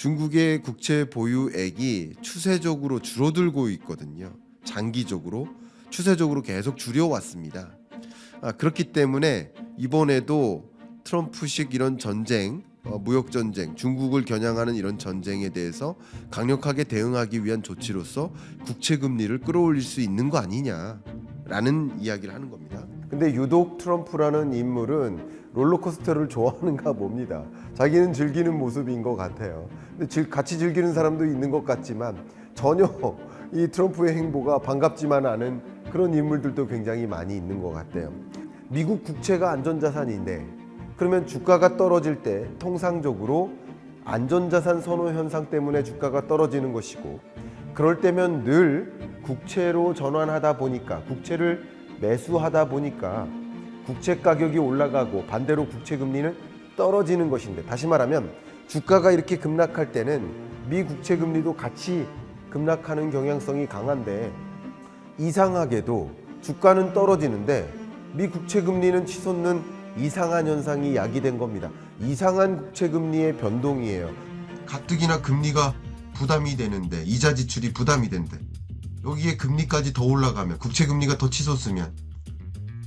중국의 국채 보유액이 추세적으로 줄어들고 있거든요. 장기적으로 추세적으로 계속 줄여왔습니다. 그렇기 때문에 이번에도 트럼프식 이런 전쟁, 무역 전쟁, 중국을 겨냥하는 이런 전쟁에 대해서 강력하게 대응하기 위한 조치로서 국채 금리를 끌어올릴 수 있는 거 아니냐라는 이야기를 하는 겁니다. 근데 유독 트럼프라는 인물은 롤러코스터를 좋아하는가 봅니다. 자기는 즐기는 모습인 것 같아요. 근데 같이 즐기는 사람도 있는 것 같지만 전혀 이 트럼프의 행보가 반갑지만 않은 그런 인물들도 굉장히 많이 있는 것 같아요. 미국 국채가 안전자산인데 그러면 주가가 떨어질 때 통상적으로 안전자산 선호 현상 때문에 주가가 떨어지는 것이고, 그럴 때면 늘 국채로 전환하다 보니까, 국채를 매수하다 보니까 국채 가격이 올라가고 반대로 국채 금리는 떨어지는 것인데, 다시 말하면 주가가 이렇게 급락할 때는 미 국채 금리도 같이 급락하는 경향성이 강한데, 이상하게도 주가는 떨어지는데 미 국채 금리는 치솟는 이상한 현상이 야기된 겁니다. 이상한 국채 금리의 변동이에요. 가뜩이나 금리가 부담이 되는데, 이자 지출이 부담이 된대. 여기에 금리까지 더 올라가면, 국채 금리가 더 치솟으면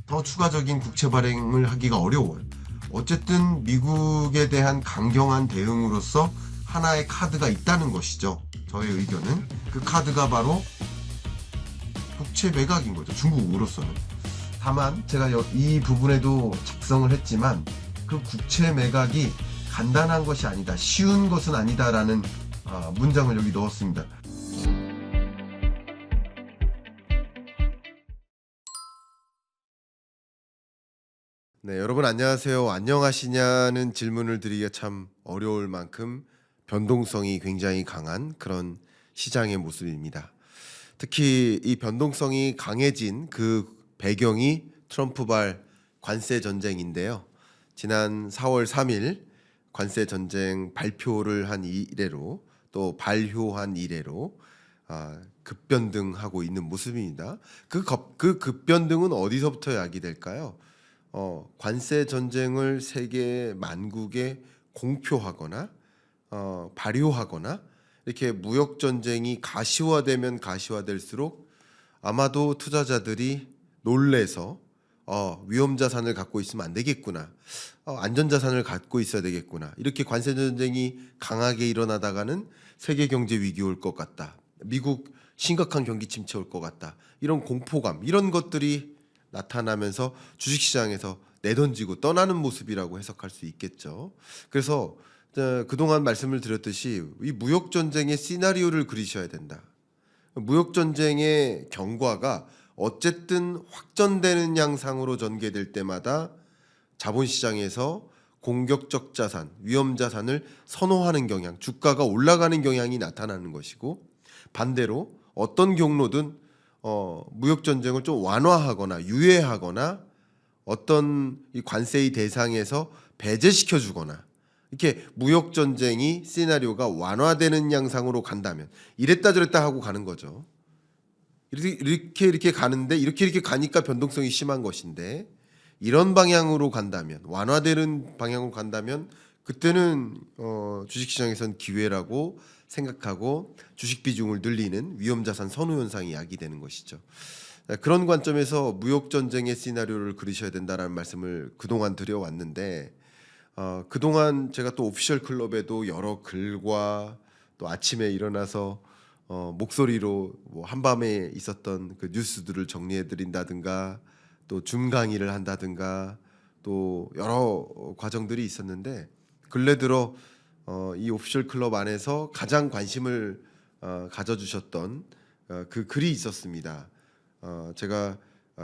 더 추가적인 국채 발행을 하기가 어려워요. 어쨌든 미국에 대한 강경한 대응으로서 하나의 카드가 있다는 것이죠. 저의 의견은 그 카드가 바로 국채 매각인 거죠. 중국으로서는. 다만 제가 이 부분에도 작성을 했지만, 그 국채 매각이 간단한 것이 아니다, 쉬운 것은 아니다라는 문장을 여기 넣었습니다. 네, 여러분 안녕하세요. 안녕하시냐는 질문을 드리기가 참 어려울 만큼 변동성이 굉장히 강한 그런 시장의 모습입니다. 특히 이 변동성이 강해진 그 배경이 트럼프발 관세 전쟁인데요. 지난 4월 3일 관세 전쟁 발표를 한 이래로, 또 발효한 이래로 급변등하고 있는 모습입니다. 그 급변등은 어디서부터 야기될까요? 관세 전쟁을 세계 만국에 공표하거나 발효하거나, 이렇게 무역 전쟁이 가시화되면 가시화될수록 아마도 투자자들이 놀래서 위험 자산을 갖고 있으면 안 되겠구나, 안전 자산을 갖고 있어야 되겠구나, 이렇게 관세 전쟁이 강하게 일어나다가는 세계 경제 위기 올 것 같다, 미국 심각한 경기 침체 올 것 같다, 이런 공포감, 이런 것들이 나타나면서 주식시장에서 내던지고 떠나는 모습이라고 해석할 수 있겠죠. 그래서 그동안 말씀을 드렸듯이 이 무역 전쟁의 시나리오를 그리셔야 된다. 무역 전쟁의 경과가 어쨌든 확전되는 양상으로 전개될 때마다 자본시장에서 공격적 자산, 위험 자산을 선호하는 경향, 주가가 올라가는 경향이 나타나는 것이고, 반대로 어떤 경로든 무역 전쟁을 좀 완화하거나 유예하거나 어떤 이 관세의 대상에서 배제시켜 주거나, 이렇게 무역 전쟁이 시나리오가 완화되는 양상으로 간다면, 이랬다 저랬다 하고 가는 거죠. 이렇게 가는데, 이렇게 가니까 변동성이 심한 것인데, 이런 방향으로 간다면, 완화되는 방향으로 간다면, 그때는 주식시장에선 기회라고 생각하고 주식 비중을 늘리는 위험자산 선호 현상이 야기되는 것이죠. 그런 관점에서 무역 전쟁의 시나리오를 그리셔야 된다라는 말씀을 그동안 드려왔는데, 그동안 제가 또 오피셜 클럽에도 여러 글과, 또 아침에 일어나서 목소리로 뭐 한밤에 있었던 그 뉴스들을 정리해 드린다든가, 또 줌 강의를 한다든가, 또 여러 과정들이 있었는데, 근래 들어 이 오피셜 클럽 안에서 가장 관심을 가져주셨던 그 글이 있었습니다. 제가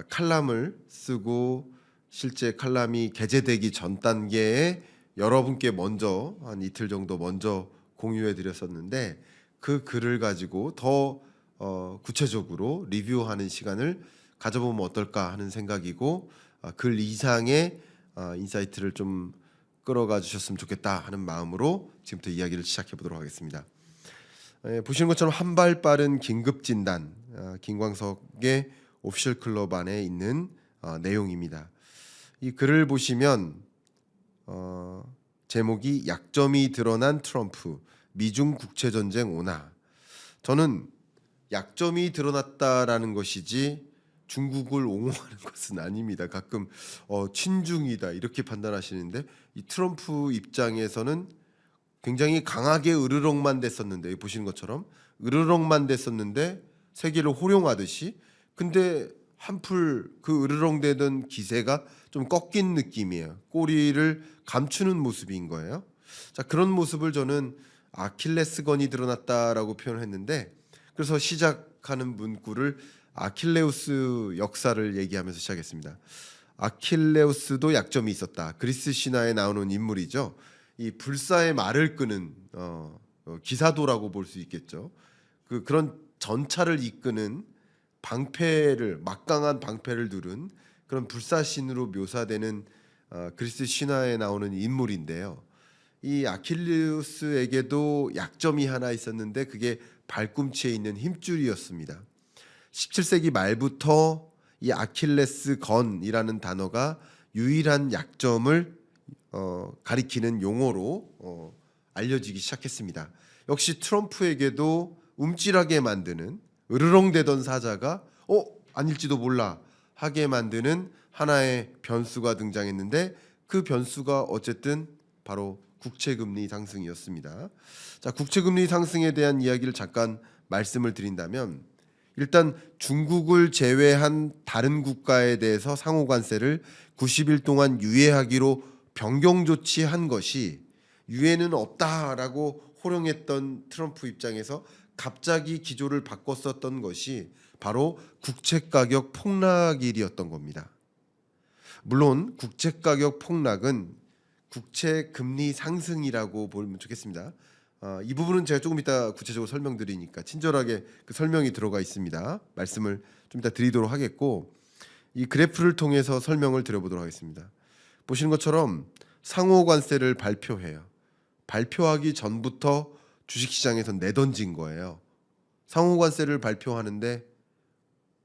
칼럼을 쓰고 실제 칼럼이 게재되기 전 단계에 여러분께 먼저 한 이틀 정도 먼저 공유해 드렸었는데, 그 글을 가지고 더 구체적으로 리뷰하는 시간을 가져보면 어떨까 하는 생각이고, 글 이상의 인사이트를 좀 끌어가 주셨으면 좋겠다 하는 마음으로 지금부터 이야기를 시작해 보도록 하겠습니다. 보시는 것처럼 한 발 빠른 긴급 진단, 김광석의 오피셜 클럽 안에 있는 내용입니다. 이 글을 보시면 제목이 약점이 드러난 트럼프, 미중 국채 전쟁 오나. 저는 약점이 드러났다라는 것이지 중국을 옹호하는 것은 아닙니다. 가끔 친중이다 이렇게 판단하시는데 이 트럼프 입장에서는 굉장히 강하게 으르렁만 됐었는데 보시는 것처럼 으르렁만 됐었는데 세계를 호령하듯이 근데 한풀 그 으르렁대던 기세가 좀 꺾인 느낌이에요. 꼬리를 감추는 모습인 거예요. 자, 그런 모습을 저는 아킬레스건이 드러났다라고 표현을 했는데 그래서 시작하는 문구를 아킬레우스 역사를 얘기하면서 시작했습니다. 아킬레우스도 약점이 있었다. 그리스 신화에 나오는 인물이죠. 이 불사의 말을 끄는 기사도라고 볼 수 있겠죠. 그런 전차를 이끄는 막강한 방패를 두른 그런 불사신으로 묘사되는 그리스 신화에 나오는 인물인데요. 이 아킬레우스에게도 약점이 하나 있었는데 그게 발꿈치에 있는 힘줄이었습니다. 17세기 말부터 이 아킬레스건이라는 단어가 유일한 약점을 가리키는 용어로 알려지기 시작했습니다. 역시 트럼프에게도 움찔하게 만드는 으르렁대던 사자가 아닐지도 몰라 하게 만드는 하나의 변수가 등장했는데 그 변수가 어쨌든 바로 국채금리 상승이었습니다. 자, 국채금리 상승에 대한 이야기를 잠깐 말씀을 드린다면 일단 중국을 제외한 다른 국가에 대해서 상호관세를 90일 동안 유예하기로 변경 조치한 것이 유예는 없다라고 호령했던 트럼프 입장에서 갑자기 기조를 바꿨었던 것이 바로 국채가격 폭락일이었던 겁니다. 물론 국채가격 폭락은 국채금리 상승이라고 보면 좋겠습니다. 이 부분은 제가 조금 이따 구체적으로 설명드리니까 친절하게 그 설명이 들어가 있습니다. 말씀을 좀 이따 드리도록 하겠고 이 그래프를 통해서 설명을 드려보도록 하겠습니다. 보시는 것처럼 상호관세를 발표해요. 발표하기 전부터 주식시장에서 내던진 거예요. 상호관세를 발표하는데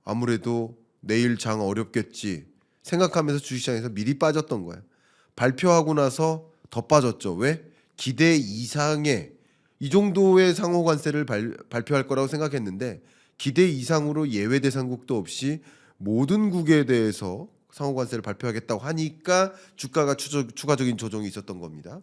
아무래도 내일 장 어렵겠지 생각하면서 주식시장에서 미리 빠졌던 거예요. 발표하고 나서 더 빠졌죠. 왜? 기대 이상의 이 정도의 상호관세를 발표할 거라고 생각했는데 기대 이상으로 예외 대상국도 없이 모든 국에 대해서 상호관세를 발표하겠다고 하니까 주가가 추가적인 조정이 있었던 겁니다.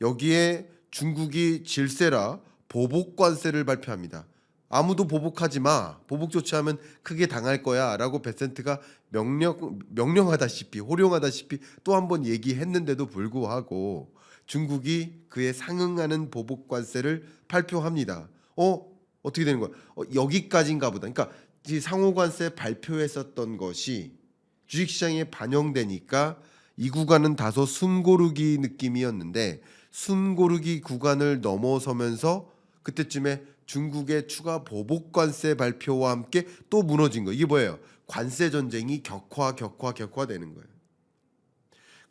여기에 중국이 질세라 보복관세를 발표합니다. 아무도 보복하지 마. 보복 조치하면 크게 당할 거야라고 베센트가 명령하다시피 호령하다시피 또 한 번 얘기했는데도 불구하고 중국이 그에 상응하는 보복관세를 발표합니다. 어떻게 되는 거야? 여기까지인가 보다. 그러니까 이 상호관세 발표했었던 것이 주식시장에 반영되니까 이 구간은 다소 숨고르기 느낌이었는데 숨고르기 구간을 넘어서면서 그때쯤에 중국의 추가 보복관세 발표와 함께 또 무너진 거예요. 이게 뭐예요? 관세 전쟁이 격화되는 거예요.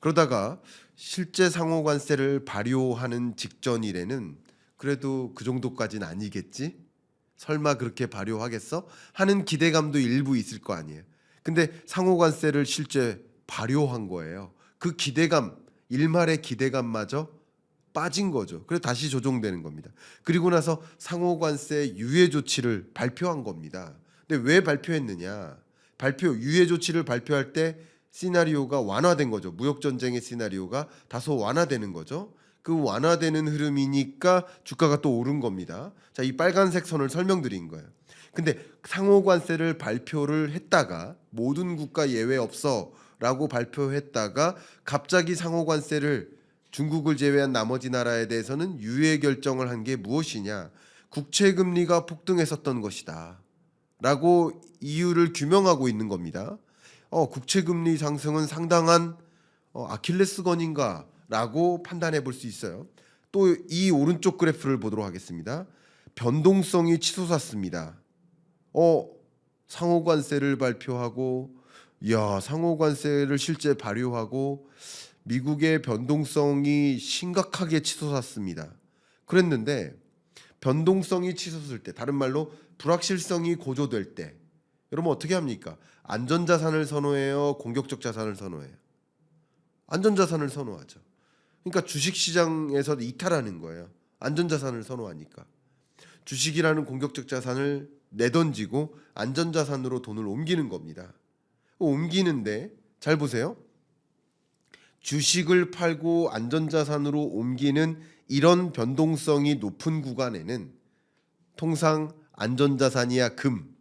그러다가 실제 상호관세를 발효하는 직전일에는 그래도 그 정도까지는 아니겠지? 설마 그렇게 발효하겠어? 하는 기대감도 일부 있을 거 아니에요. 근데 상호관세를 실제 발효한 거예요. 그 기대감, 일말의 기대감마저 빠진 거죠. 그래서 다시 조정되는 겁니다. 그리고 나서 상호관세 유예 조치를 발표한 겁니다. 근데 왜 발표했느냐? 유예 조치를 발표할 때 시나리오가 완화된 거죠. 무역 전쟁의 시나리오가 다소 완화되는 거죠. 그 완화되는 흐름이니까 주가가 또 오른 겁니다. 자, 이 빨간색 선을 설명드린 거예요. 근데 상호관세를 발표를 했다가 모든 국가 예외 없어라고 발표했다가 갑자기 상호관세를 중국을 제외한 나머지 나라에 대해서는 유예 결정을 한 게 무엇이냐? 국채금리가 폭등했었던 것이다. 라고 이유를 규명하고 있는 겁니다. 국채금리 상승은 상당한 아킬레스건인가? 라고 판단해 볼 수 있어요. 또 이 오른쪽 그래프를 보도록 하겠습니다. 변동성이 치솟았습니다. 상호관세를 발표하고 상호관세를 실제 발효하고 미국의 변동성이 심각하게 치솟았습니다. 그랬는데 변동성이 치솟을 때, 다른 말로 불확실성이 고조될 때 여러분 어떻게 합니까? 안전자산을 선호해요? 공격적 자산을 선호해요? 안전자산을 선호하죠. 그러니까 주식시장에서 이탈하는 거예요. 안전자산을 선호하니까. 주식이라는 공격적 자산을 내던지고 안전자산으로 돈을 옮기는 겁니다. 옮기는데 잘 보세요. 주식을 팔고 안전자산으로 옮기는 이런 변동성이 높은 구간에는 통상 안전자산이야 금,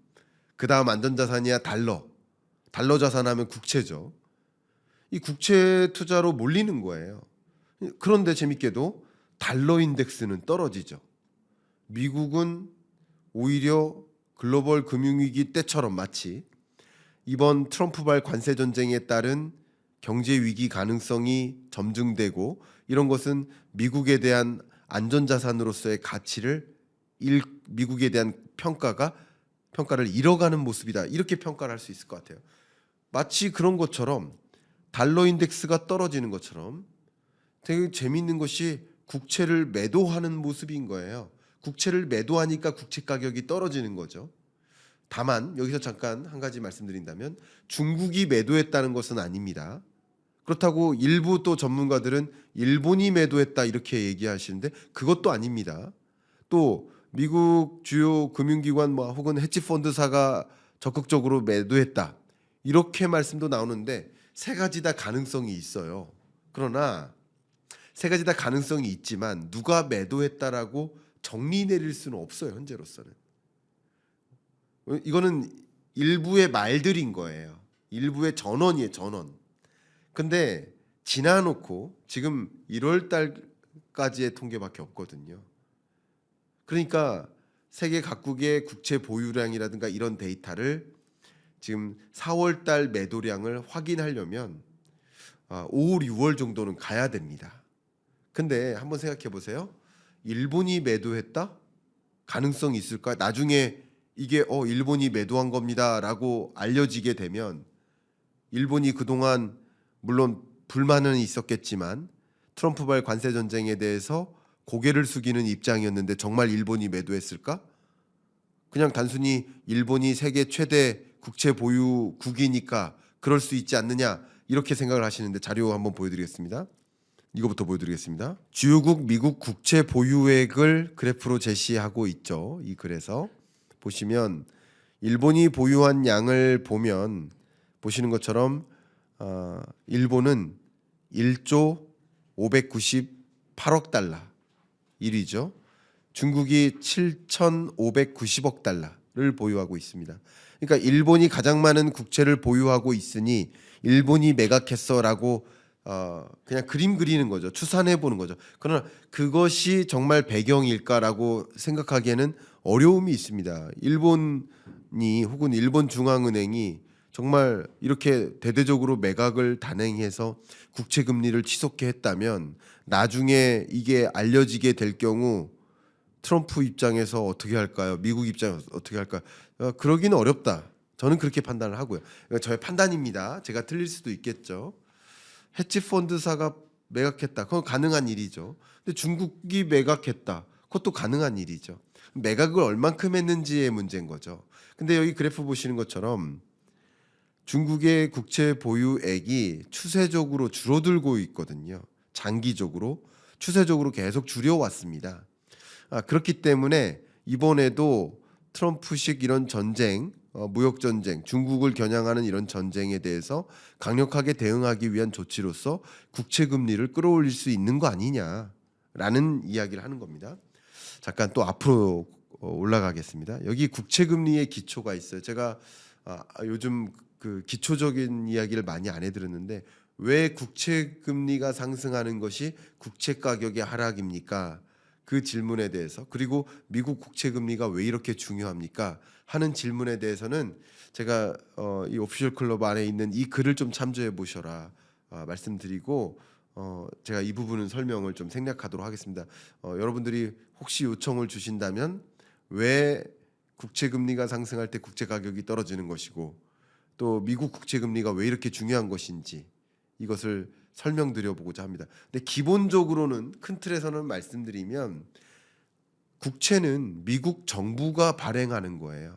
그 다음 안전자산이야 달러, 달러 자산하면 국채죠. 이 국채 투자로 몰리는 거예요. 그런데 재밌게도 달러 인덱스는 떨어지죠. 미국은 오히려 글로벌 금융위기 때처럼 마치 이번 트럼프발 관세 전쟁에 따른 경제 위기 가능성이 점증되고 이런 것은 미국에 대한 안전자산으로서의 가치를 미국에 대한 평가를 잃어가는 모습이다. 이렇게 평가를 할 수 있을 것 같아요. 마치 그런 것처럼 달러 인덱스가 떨어지는 것처럼 되게 재미있는 것이 국채를 매도하는 모습인 거예요. 국채를 매도하니까 국채 가격이 떨어지는 거죠. 다만 여기서 잠깐 한 가지 말씀드린다면 중국이 매도했다는 것은 아닙니다. 그렇다고 일부 또 전문가들은 일본이 매도했다 이렇게 얘기하시는데 그것도 아닙니다. 또 미국 주요 금융기관 혹은 헤지펀드사가 적극적으로 매도했다 이렇게 말씀도 나오는데 세 가지 다 가능성이 있어요. 그러나 세 가지 다 가능성이 있지만 누가 매도했다라고 정리 내릴 수는 없어요. 현재로서는. 이거는 일부의 말들인 거예요. 일부의 전언이에요. 전언. 근데 지나놓고 지금 1월 달까지의 통계밖에 없거든요. 그러니까 세계 각국의 국채 보유량이라든가 이런 데이터를 지금 4월 달 매도량을 확인하려면 5월, 6월 정도는 가야 됩니다. 근데 한번 생각해 보세요. 일본이 매도했다? 가능성이 있을까? 나중에 이게 일본이 매도한 겁니다라고 알려지게 되면 일본이 그동안 물론 불만은 있었겠지만 트럼프발 관세 전쟁에 대해서 고개를 숙이는 입장이었는데 정말 일본이 매도했을까? 그냥 단순히 일본이 세계 최대 국채 보유국이니까 그럴 수 있지 않느냐 이렇게 생각을 하시는데 자료 한번 보여드리겠습니다. 이거부터 보여드리겠습니다. 주요국 미국 국채 보유액을 그래프로 제시하고 있죠. 이 글에서 보시면 일본이 보유한 양을 보면 보시는 것처럼 일본은 1조 598억 달러 1위죠. 중국이 7,590억 달러를 보유하고 있습니다. 그러니까 일본이 가장 많은 국채를 보유하고 있으니 일본이 매각했어라고 그냥 그림 그리는 거죠. 추산해 보는 거죠. 그러나 그것이 정말 배경일까라고 생각하기에는 어려움이 있습니다. 일본이 혹은 일본 중앙은행이 정말 이렇게 대대적으로 매각을 단행해서 국채 금리를 치솟게 했다면 나중에 이게 알려지게 될 경우 트럼프 입장에서 어떻게 할까요? 미국 입장에서 어떻게 할까요? 그러기는 어렵다. 저는 그렇게 판단을 하고요. 저의 판단입니다. 제가 틀릴 수도 있겠죠. 헤지펀드사가 매각했다. 그건 가능한 일이죠. 근데 중국이 매각했다. 그것도 가능한 일이죠. 매각을 얼만큼 했는지의 문제인 거죠. 근데 여기 그래프 보시는 것처럼 중국의 국채 보유액이 추세적으로 줄어들고 있거든요. 장기적으로 추세적으로 계속 줄여왔습니다. 그렇기 때문에 이번에도 트럼프식 이런 전쟁, 무역 전쟁, 중국을 겨냥하는 이런 전쟁에 대해서 강력하게 대응하기 위한 조치로서 국채 금리를 끌어올릴 수 있는 거 아니냐라는 이야기를 하는 겁니다. 잠깐 또 앞으로 올라가겠습니다. 여기 국채 금리의 기초가 있어요. 제가 요즘 그 기초적인 이야기를 많이 안 해드렸는데 왜 국채 금리가 상승하는 것이 국채 가격의 하락입니까? 그 질문에 대해서 그리고 미국 국채 금리가 왜 이렇게 중요합니까? 하는 질문에 대해서는 제가 이 오피셜 클럽 안에 있는 이 글을 좀 참조해 보셔라 말씀드리고 제가 이 부분은 설명을 좀 생략하도록 하겠습니다. 여러분들이 혹시 요청을 주신다면 왜 국채 금리가 상승할 때 국채 가격이 떨어지는 것이고 또 미국 국채 금리가 왜 이렇게 중요한 것인지 이것을 설명드려 보고자 합니다. 근데 기본적으로는 큰 틀에서는 말씀드리면 국채는 미국 정부가 발행하는 거예요.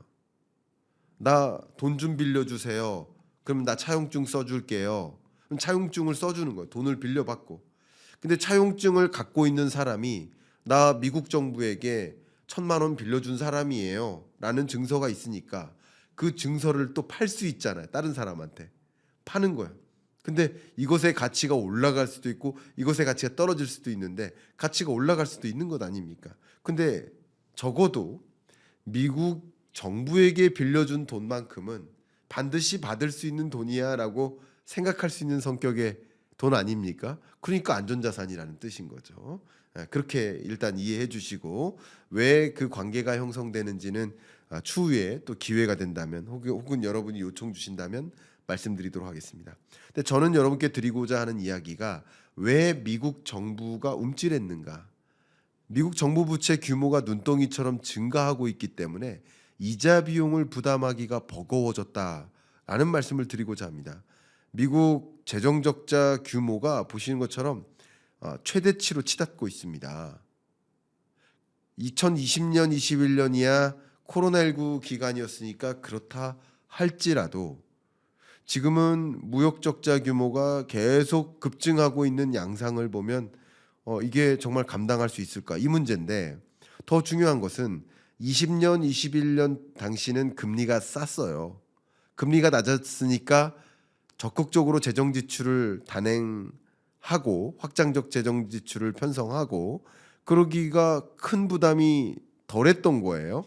나 돈 좀 빌려주세요. 그럼 나 차용증 써줄게요. 그럼 차용증을 써주는 거예요. 돈을 빌려받고. 근데 차용증을 갖고 있는 사람이 나 미국 정부에게 1,000만 원 빌려준 사람이에요 라는 증서가 있으니까 그 증서를 또 팔 수 있잖아요. 다른 사람한테 파는 거야. 근데 이것의 가치가 올라갈 수도 있고 이것의 가치가 떨어질 수도 있는데 가치가 올라갈 수도 있는 것 아닙니까? 근데 적어도 미국 정부에게 빌려준 돈만큼은 반드시 받을 수 있는 돈이야라고 생각할 수 있는 성격의 돈 아닙니까? 그러니까 안전자산이라는 뜻인 거죠. 그렇게 일단 이해해 주시고 왜 그 관계가 형성되는지는 추후에 또 기회가 된다면 혹은 여러분이 요청 주신다면 말씀드리도록 하겠습니다. 근데 저는 여러분께 드리고자 하는 이야기가 왜 미국 정부가 움찔했는가? 미국 정부 부채 규모가 눈덩이처럼 증가하고 있기 때문에 이자 비용을 부담하기가 버거워졌다라는 말씀을 드리고자 합니다. 미국 재정 적자 규모가 보시는 것처럼 최대치로 치닫고 있습니다. 2020년, 21년이야 코로나19 기간이었으니까 그렇다 할지라도 지금은 무역 적자 규모가 계속 급증하고 있는 양상을 보면 이게 정말 감당할 수 있을까? 이 문제인데 더 중요한 것은 20년, 21년 당시는 금리가 쌌어요. 금리가 낮았으니까 적극적으로 재정 지출을 단행하고 확장적 재정 지출을 편성하고 그러기가 큰 부담이 덜했던 거예요.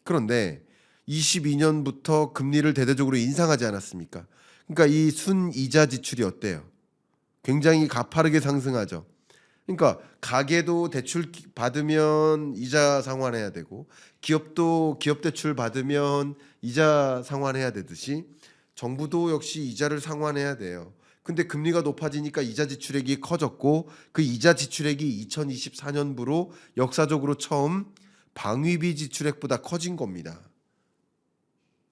그런데 22년부터 금리를 대대적으로 인상하지 않았습니까? 그러니까 이 순이자 지출이 어때요? 굉장히 가파르게 상승하죠. 그러니까 가게도 대출 받으면 이자 상환해야 되고 기업도 기업 대출 받으면 이자 상환해야 되듯이 정부도 역시 이자를 상환해야 돼요. 근데 금리가 높아지니까 이자 지출액이 커졌고 그 이자 지출액이 2024년부로 역사적으로 처음 방위비 지출액보다 커진 겁니다.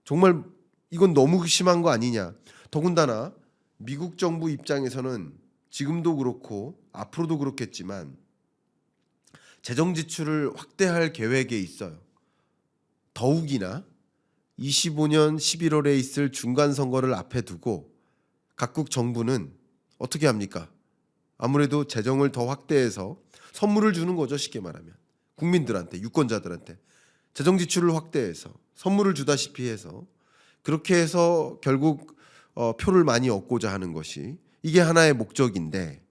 정말 이건 너무 심한 거 아니냐. 더군다나 미국 정부 입장에서는 지금도 그렇고 앞으로도 그렇겠지만 재정 지출을 확대할 계획에 있어요. 더욱이나 25년 11월에 있을 중간 선거를 앞에 두고 각국 정부는 어떻게 합니까? 아무래도 재정을 더 확대해서 선물을 주는 거죠. 쉽게 말하면 국민들한테, 유권자들한테 재정 지출을 확대해서 선물을 주다시피 해서 그렇게 해서 결국 표를 많이 얻고자 하는 것이 이게 하나의 목적인데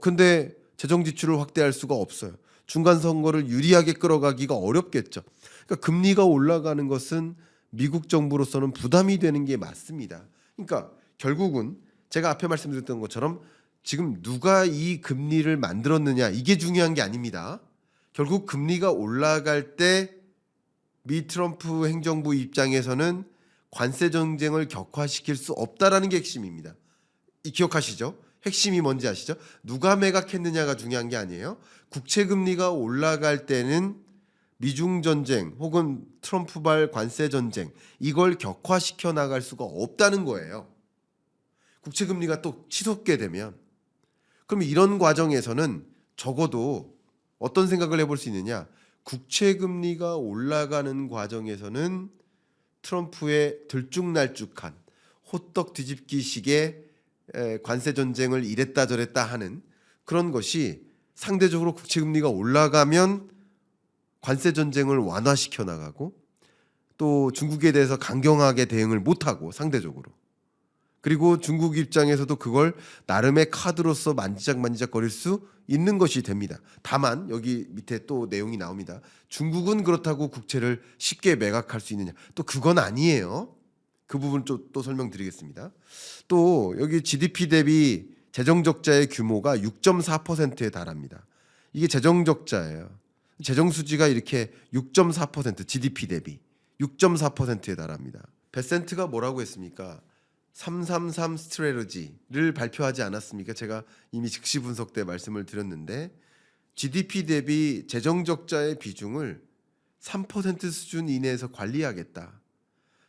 근데 재정 지출을 확대할 수가 없어요. 중간 선거를 유리하게 끌어가기가 어렵겠죠. 그러니까 금리가 올라가는 것은 미국 정부로서는 부담이 되는 게 맞습니다. 그러니까 결국은 제가 앞에 말씀드렸던 것처럼 지금 누가 이 금리를 만들었느냐 이게 중요한 게 아닙니다. 결국 금리가 올라갈 때 미 트럼프 행정부 입장에서는 관세 전쟁을 격화시킬 수 없다라는 게 핵심입니다. 이 기억하시죠? 핵심이 뭔지 아시죠? 누가 매각했느냐가 중요한 게 아니에요. 국채 금리가 올라갈 때는 미중 전쟁 혹은 트럼프발 관세 전쟁 이걸 격화시켜 나갈 수가 없다는 거예요. 국채 금리가 또 치솟게 되면 그럼 이런 과정에서는 적어도 어떤 생각을 해볼 수 있느냐? 국채 금리가 올라가는 과정에서는 트럼프의 들쭉날쭉한 호떡 뒤집기식의 관세 전쟁을 이랬다 저랬다 하는 그런 것이 상대적으로 국채 금리가 올라가면 관세 전쟁을 완화시켜 나가고 또 중국에 대해서 강경하게 대응을 못하고 상대적으로 그리고 중국 입장에서도 그걸 나름의 카드로서 만지작 거릴 수 있는 것이 됩니다. 다만 여기 밑에 또 내용이 나옵니다. 중국은 그렇다고 국채를 쉽게 매각할 수 있느냐? 또 그건 아니에요. 그 부분 또 설명드리겠습니다. 또 여기 GDP 대비 재정 적자의 규모가 6.4%에 달합니다. 이게 재정 적자예요. 재정 수지가 이렇게 6.4% GDP 대비 6.4%에 달합니다. 베센트가 뭐라고 했습니까? 333 스트래러지를 발표하지 않았습니까? 제가 이미 즉시 분석 때 말씀을 드렸는데 GDP 대비 재정 적자의 비중을 3% 수준 이내에서 관리하겠다.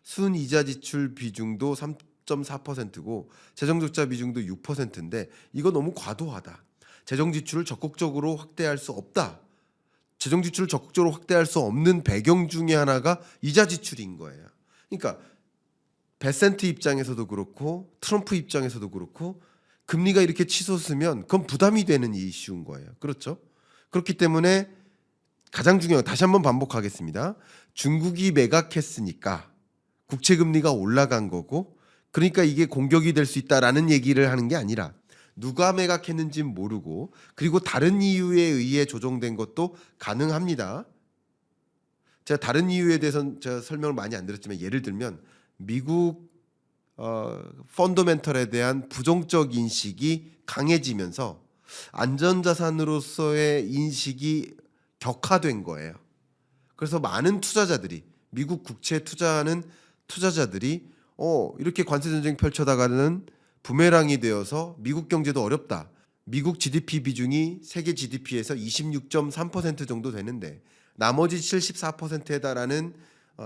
순이자 지출 비중도 3.4%고 재정 적자 비중도 6%인데 이거 너무 과도하다. 재정 지출을 적극적으로 확대할 수 없다. 재정 지출을 적극적으로 확대할 수 없는 배경 중에 하나가 이자 지출인 거예요. 그러니까 베센트 입장에서도 그렇고 트럼프 입장에서도 그렇고 금리가 이렇게 치솟으면 그건 부담이 되는 이슈인 거예요. 그렇죠? 그렇기 때문에 가장 중요한, 다시 한번 반복하겠습니다. 중국이 매각했으니까 국채 금리가 올라간 거고, 그러니까 이게 공격이 될 수 있다라는 얘기를 하는 게 아니라 누가 매각했는지 모르고, 그리고 다른 이유에 의해 조정된 것도 가능합니다. 제가 다른 이유에 대해서는 제가 설명을 많이 안 드렸지만, 예를 들면 미국 펀더멘털에 대한 부정적 인식이 강해지면서 안전자산으로서의 인식이 격화된 거예요. 그래서 많은 투자자들이, 미국 국채 투자하는 투자자들이 이렇게 관세 전쟁 펼쳐다가는 부메랑이 되어서 미국 경제도 어렵다. 미국 GDP 비중이 세계 GDP에서 26.3% 정도 되는데 나머지 74%에 달하는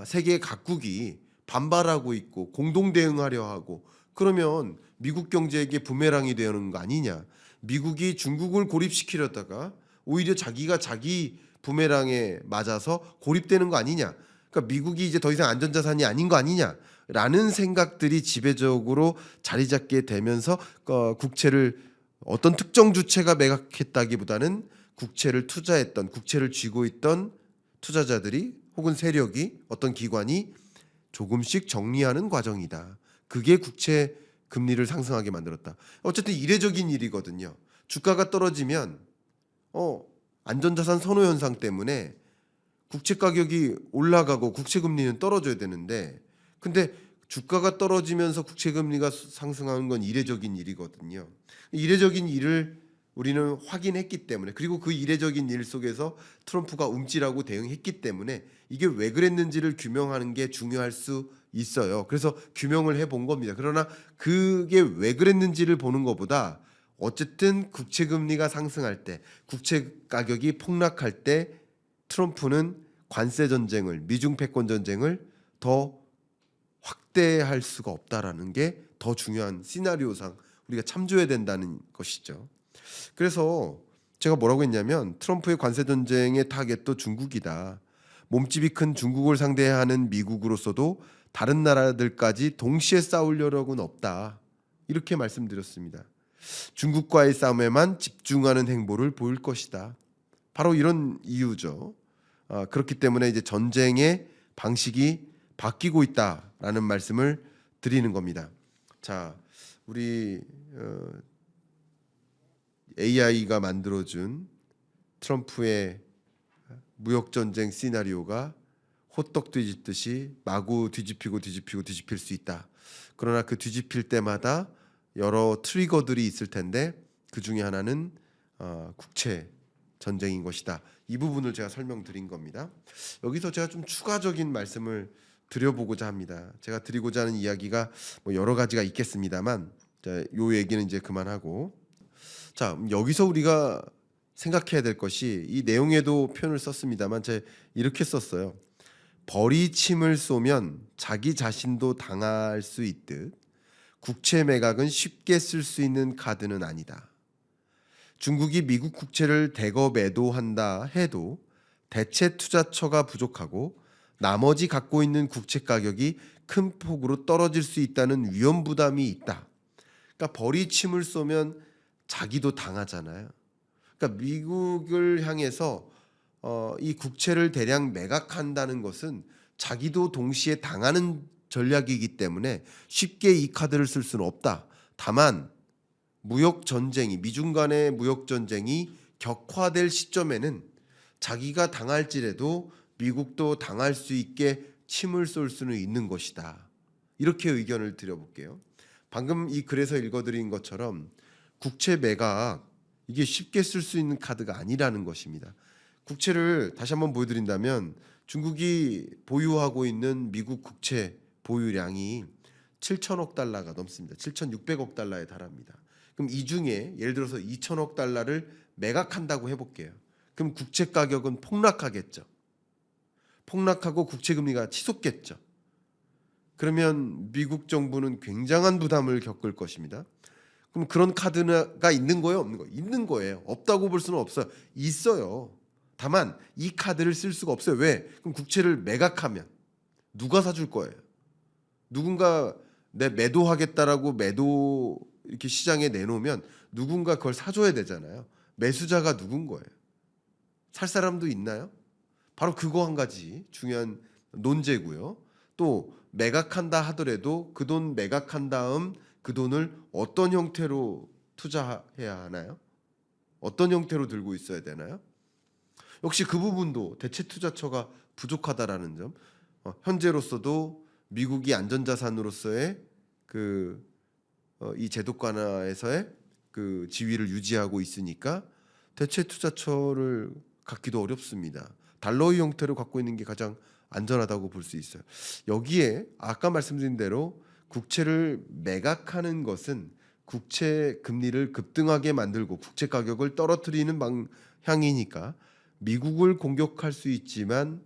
세계 각국이 반발하고 있고 공동 대응하려 하고, 그러면 미국 경제에게 부메랑이 되는 거 아니냐. 미국이 중국을 고립시키려다가 오히려 자기가 자기 부메랑에 맞아서 고립되는 거 아니냐. 그러니까 미국이 이제 더 이상 안전자산이 아닌 거 아니냐라는 생각들이 지배적으로 자리 잡게 되면서 국채를 어떤 특정 주체가 매각했다기보다는 국채를 투자했던, 국채를 쥐고 있던 투자자들이 혹은 세력이, 어떤 기관이 조금씩 정리하는 과정이다. 그게 국채 금리를 상승하게 만들었다. 어쨌든 이례적인 일이거든요. 주가가 떨어지면 안전자산 선호 현상 때문에 국채 가격이 올라가고 국채 금리는 떨어져야 되는데, 근데 주가가 떨어지면서 국채 금리가 상승하는 건 이례적인 일이거든요. 이례적인 일을 우리는 확인했기 때문에, 그리고 그 이례적인 일 속에서 트럼프가 움찔하고 대응했기 때문에 이게 왜 그랬는지를 규명하는 게 중요할 수 있어요. 그래서 규명을 해본 겁니다. 그러나 그게 왜 그랬는지를 보는 것보다 어쨌든 국채 금리가 상승할 때, 국채 가격이 폭락할 때 트럼프는 관세 전쟁을, 미중 패권 전쟁을 더 확대할 수가 없다라는 게 더 중요한 시나리오상 우리가 참조해야 된다는 것이죠. 그래서 제가 뭐라고 했냐면, 트럼프의 관세 전쟁의 타겟도 중국이다. 몸집이 큰 중국을 상대하는 미국으로서도 다른 나라들까지 동시에 싸우려고는 없다. 이렇게 말씀드렸습니다. 중국과의 싸움에만 집중하는 행보를 보일 것이다. 바로 이런 이유죠. 그렇기 때문에 이제 전쟁의 방식이 바뀌고 있다라는 말씀을 드리는 겁니다. 자, 우리 AI가 만들어준 트럼프의 무역 전쟁 시나리오가 호떡 뒤집듯이 마구 뒤집힐 수 있다. 그러나 그 뒤집힐 때마다 여러 트리거들이 있을 텐데 그 중에 하나는 국채 전쟁인 것이다. 이 부분을 제가 설명드린 겁니다. 여기서 제가 좀 추가적인 말씀을 드려보고자 합니다. 제가 드리고자 하는 이야기가 뭐 여러 가지가 있겠습니다만, 요 얘기는 이제 그만하고, 자, 여기서 우리가 생각해야 될 것이, 이 내용에도 표현을 썼습니다만 제가 이렇게 썼어요. 버리침을 쏘면 자기 자신도 당할 수 있듯 국채 매각은 쉽게 쓸 수 있는 카드는 아니다. 중국이 미국 국채를 대거 매도한다 해도 대체 투자처가 부족하고 나머지 갖고 있는 국채 가격이 큰 폭으로 떨어질 수 있다는 위험 부담이 있다. 그러니까 버리침을 쏘면 자기도 당하잖아요. 그러니까 미국을 향해서 이 국채를 대량 매각한다는 것은 자기도 동시에 당하는 전략이기 때문에 쉽게 이 카드를 쓸 수는 없다. 다만 무역 전쟁이, 미중 간의 무역 전쟁이 격화될 시점에는 자기가 당할지라도 미국도 당할 수 있게 침을 쏠 수는 있는 것이다. 이렇게 의견을 드려볼게요. 방금 이 글에서 읽어드린 것처럼 국채 매각, 이게 쉽게 쓸 수 있는 카드가 아니라는 것입니다. 국채를 다시 한번 보여드린다면, 중국이 보유하고 있는 미국 국채 보유량이 7천억 달러가 넘습니다. 7,600억 달러에 달합니다. 그럼 이 중에 예를 들어서 2천억 달러를 매각한다고 해볼게요. 그럼 국채 가격은 폭락하겠죠. 폭락하고 국채 금리가 치솟겠죠. 그러면 미국 정부는 굉장한 부담을 겪을 것입니다. 그럼 그런 카드가 있는 거예요, 없는 거예요? 있는 거예요. 없다고 볼 수는 없어요. 있어요. 다만 이 카드를 쓸 수가 없어요. 왜? 그럼 국채를 매각하면 누가 사줄 거예요? 누군가 내 매도하겠다라고 매도 이렇게 시장에 내놓으면 누군가 그걸 사줘야 되잖아요. 매수자가 누군 거예요? 살 사람도 있나요? 바로 그거 한 가지 중요한 논제고요. 또 매각한다 하더라도 그 돈 매각한 다음 그 돈을 어떤 형태로 투자해야 하나요? 어떤 형태로 들고 있어야 되나요? 역시 그 부분도 대체투자처가 부족하다라는 점. 현재로서도 미국이 안전자산으로서의 이 제도권화에서의 그 지위를 유지하고 있으니까 대체투자처를 갖기도 어렵습니다. 달러의 형태를 갖고 있는 게 가장 안전하다고 볼 수 있어요. 여기에 아까 말씀드린 대로 국채를 매각하는 것은 국채 금리를 급등하게 만들고 국채 가격을 떨어뜨리는 방향이니까 미국을 공격할 수 있지만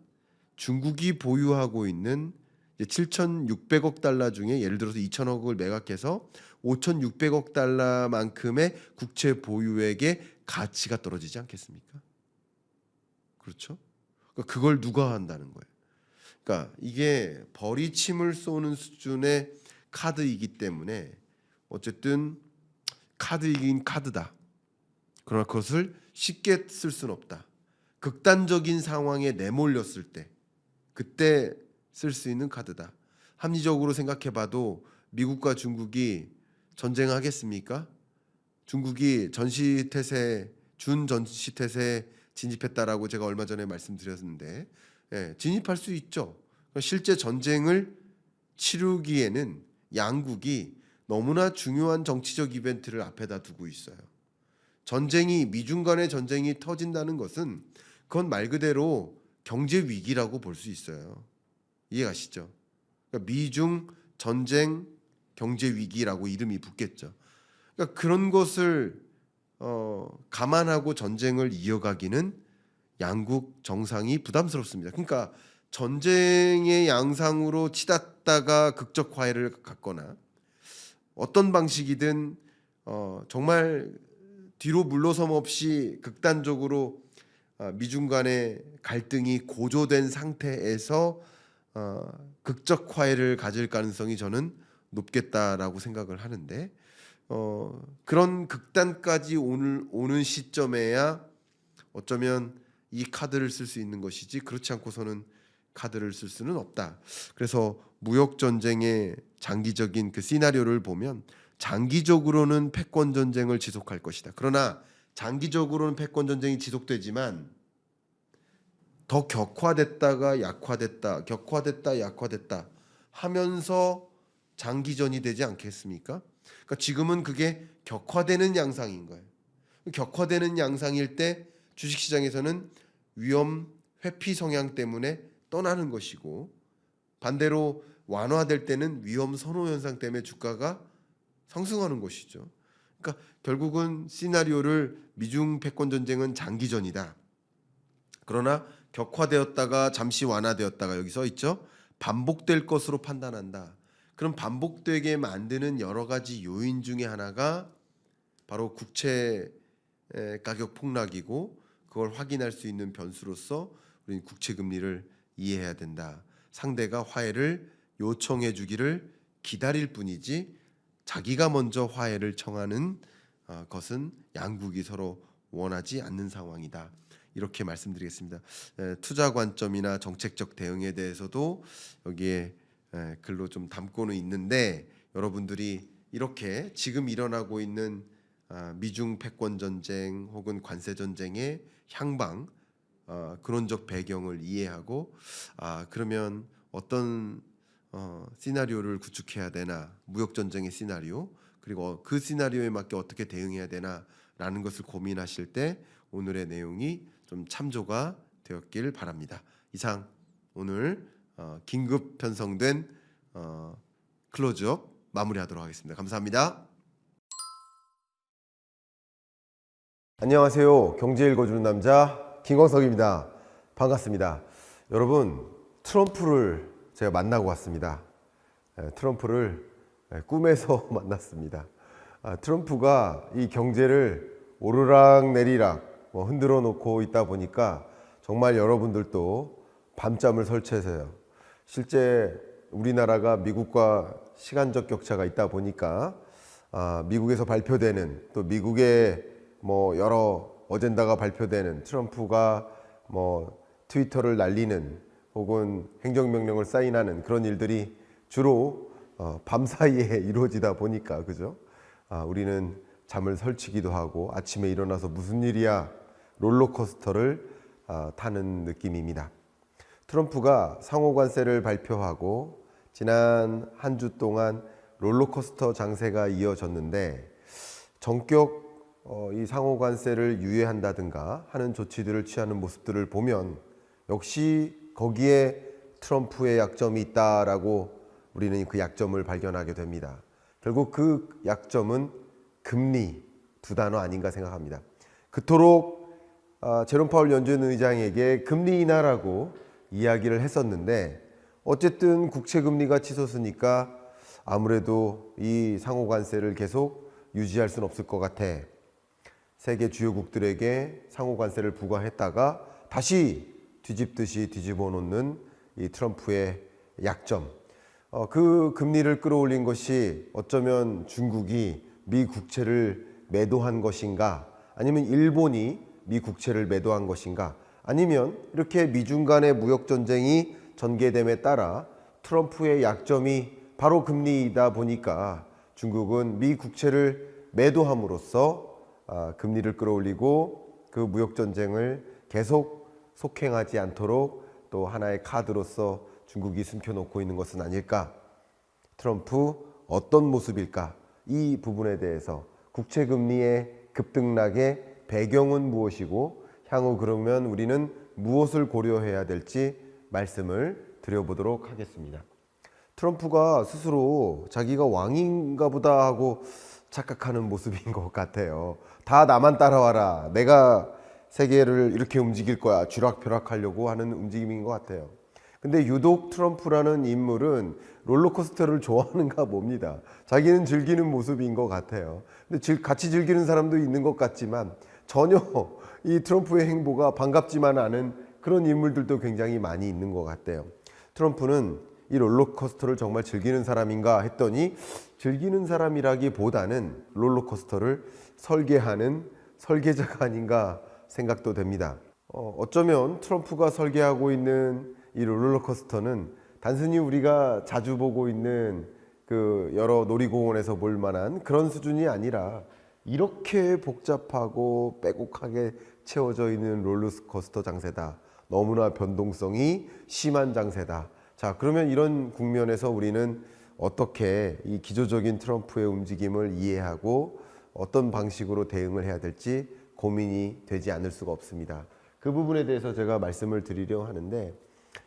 중국이 보유하고 있는 7,600억 달러 중에 예를 들어서 2,000억을 매각해서 5,600억 달러만큼의 국채 보유액의 가치가 떨어지지 않겠습니까? 그렇죠? 그러니까 그걸 누가 한다는 거예요. 그러니까 이게 버리침을 쏘는 수준의 카드이기 때문에 어쨌든 카드이긴 카드다. 그러나 그것을 쉽게 쓸 수는 없다. 극단적인 상황에 내몰렸을 때 그때 쓸 수 있는 카드다. 합리적으로 생각해봐도 미국과 중국이 전쟁하겠습니까? 중국이 준전시태세에 진입했다라고 제가 얼마 전에 말씀드렸는데 진입할 수 있죠. 실제 전쟁을 치르기에는 양국이 너무나 중요한 정치적 이벤트를 앞에다 두고 있어요. 미중 간의 전쟁이 터진다는 것은 그건 말 그대로 경제 위기라고 볼 수 있어요. 이해가시죠? 그러니까 미중 전쟁 경제 위기라고 이름이 붙겠죠. 그러니까 그런 것을 감안하고 전쟁을 이어가기는 양국 정상이 부담스럽습니다. 그러니까 전쟁의 양상으로 치닫다가 극적 화해를 갖거나 어떤 방식이든 정말 뒤로 물러섬 없이 극단적으로 미중 간의 갈등이 고조된 상태에서 극적 화해를 가질 가능성이 저는 높겠다라고 생각을 하는데 그런 극단까지 오는 시점에야 어쩌면 이 카드를 쓸 수 있는 것이지 그렇지 않고서는 카드를 쓸 수는 없다. 그래서 무역 전쟁의 장기적인 그 시나리오를 보면 장기적으로는 패권 전쟁을 지속할 것이다. 그러나 장기적으로는 패권 전쟁이 지속되지만 더 격화됐다가 약화됐다, 격화됐다, 약화됐다 하면서 장기전이 되지 않겠습니까? 그러니까 지금은 그게 격화되는 양상인 거예요. 격화되는 양상일 때 주식시장에서는 위험 회피 성향 때문에 떠나는 것이고 반대로 완화될 때는 위험 선호 현상 때문에 주가가 상승하는 것이죠. 그러니까 결국은 시나리오를 미중 패권 전쟁은 장기전이다. 그러나 격화되었다가 잠시 완화되었다가 여기 써 있죠. 반복될 것으로 판단한다. 그럼 반복되게 만드는 여러 가지 요인 중에 하나가 바로 국채 가격 폭락이고 그걸 확인할 수 있는 변수로서 우리는 국채 금리를 이해해야 된다. 상대가 화해를 요청해 주기를 기다릴 뿐이지 자기가 먼저 화해를 청하는 것은 양국이 서로 원하지 않는 상황이다. 이렇게 말씀드리겠습니다. 투자 관점이나 정책적 대응에 대해서도 여기에 글로 좀 담고는 있는데 여러분들이 이렇게 지금 일어나고 있는 미중 패권 전쟁 혹은 관세 전쟁의 향방 근원적 배경을 이해하고 그러면 어떤 시나리오를 구축해야 되나 무역 전쟁의 시나리오 그리고 그 시나리오에 맞게 어떻게 대응해야 되나라는 것을 고민하실 때 오늘의 내용이 좀 참조가 되었길 바랍니다. 이상 오늘 긴급 편성된 클로즈업 마무리하도록 하겠습니다. 감사합니다. 안녕하세요. 경제 읽어주는 남자 김광석입니다. 반갑습니다. 여러분 트럼프를 제가 만나고 왔습니다. 트럼프를 꿈에서 만났습니다. 트럼프가 이 경제를 오르락내리락 흔들어 놓고 있다 보니까 정말 여러분들도 밤잠을 설치해서요. 실제 우리나라가 미국과 시간적 격차가 있다 보니까 미국에서 발표되는 또 미국의 여러 어젠다가 발표되는 트럼프가 뭐 트위터를 날리는 혹은 행정명령을 사인하는 그런 일들이 주로 밤사이에 이루어지다 보니까 그죠? 우리는 잠을 설치기도 하고 아침에 일어나서 무슨 일이야 롤러코스터를 타는 느낌입니다. 트럼프가 상호관세를 발표하고 지난 한 주 동안 롤러코스터 장세가 이어졌는데 전격 이 상호관세를 유예한다든가 하는 조치들을 취하는 모습들을 보면 역시 거기에 트럼프의 약점이 있다라고 우리는 그 약점을 발견하게 됩니다. 결국 그 약점은 금리 두 단어 아닌가 생각합니다. 그토록 제롬 파월 연준 의장에게 금리 인하라고 이야기를 했었는데 어쨌든 국채금리가 치솟으니까 아무래도 이 상호관세를 계속 유지할 수는 없을 것 같아. 세계 주요국들에게 상호관세를 부과했다가 다시 뒤집듯이 뒤집어 놓는 이 트럼프의 약점. 그 금리를 끌어올린 것이 어쩌면 중국이 미 국채를 매도한 것인가, 아니면 일본이 미 국채를 매도한 것인가, 아니면 이렇게 미중 간의 무역 전쟁이 전개됨에 따라 트럼프의 약점이 바로 금리이다 보니까 중국은 미 국채를 매도함으로써 금리를 끌어올리고 그 무역 전쟁을 계속 속행하지 않도록 또 하나의 카드로서 중국이 숨겨놓고 있는 것은 아닐까. 트럼프 어떤 모습일까? 이 부분에 대해서 국채금리의 급등락의 배경은 무엇이고 향후 그러면 우리는 무엇을 고려해야 될지 말씀을 드려보도록 하겠습니다. 트럼프가 스스로 자기가 왕인가 보다 하고 착각하는 모습인 것 같아요. 다 나만 따라와라. 내가 세계를 이렇게 움직일 거야. 쥐락펴락하려고 하는 움직임인 것 같아요. 근데 유독 트럼프라는 인물은 롤러코스터를 좋아하는가 봅니다. 자기는 즐기는 모습인 것 같아요. 근데 같이 즐기는 사람도 있는 것 같지만 전혀 이 트럼프의 행보가 반갑지만 않은 그런 인물들도 굉장히 많이 있는 것 같아요. 트럼프는 이 롤러코스터를 정말 즐기는 사람인가 했더니 즐기는 사람이라기보다는 롤러코스터를 설계하는 설계자가 아닌가 생각도 됩니다. 어쩌면 트럼프가 설계하고 있는 이 롤러코스터는 단순히 우리가 자주 보고 있는 그 여러 놀이공원에서 볼 만한 그런 수준이 아니라 이렇게 복잡하고 빼곡하게 채워져 있는 롤러코스터 장세다. 너무나 변동성이 심한 장세다. 자, 그러면 이런 국면에서 우리는 어떻게 이 기조적인 트럼프의 움직임을 이해하고 어떤 방식으로 대응을 해야 될지 고민이 되지 않을 수가 없습니다. 그 부분에 대해서 제가 말씀을 드리려 하는데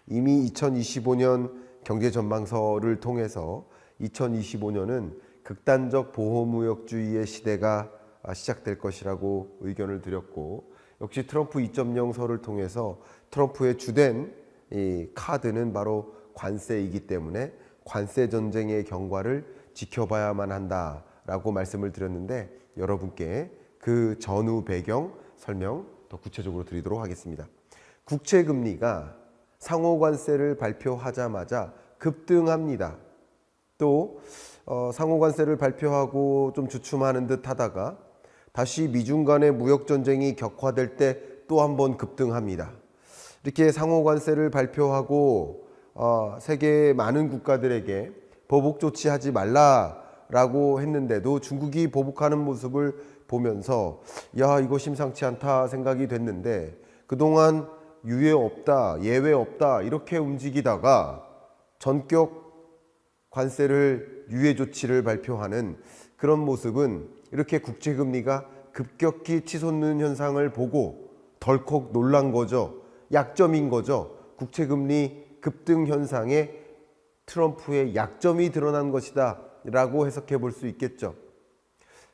이미 2025년 경제전망서를 통해서 2025년은 극단적 보호무역주의의 시대가 시작될 것이라고 의견을 드렸고 역시 트럼프 2.0서를 통해서 트럼프의 주된 이 카드는 바로 관세이기 때문에 관세 전쟁의 경과를 지켜봐야만 한다라고 말씀을 드렸는데 여러분께 그 전후 배경 설명 더 구체적으로 드리도록 하겠습니다. 국채금리가 상호관세를 발표하자마자 급등합니다. 또 상호관세를 발표하고 좀 주춤하는 듯 하다가 다시 미중 간의 무역전쟁이 격화될 때 또 한 번 급등합니다. 이렇게 상호관세를 발표하고 세계 많은 국가들에게 보복 조치하지 말라라고 했는데도 중국이 보복하는 모습을 보면서 야 이거 심상치 않다 생각이 됐는데 그동안 유예 없다 예외 없다 이렇게 움직이다가 전격 관세를 유예 조치를 발표하는 그런 모습은 이렇게 국채금리가 급격히 치솟는 현상을 보고 덜컥 놀란 거죠. 약점인 거죠. 국채금리 급등 현상에 트럼프의 약점이 드러난 것이다 라고 해석해 볼 수 있겠죠.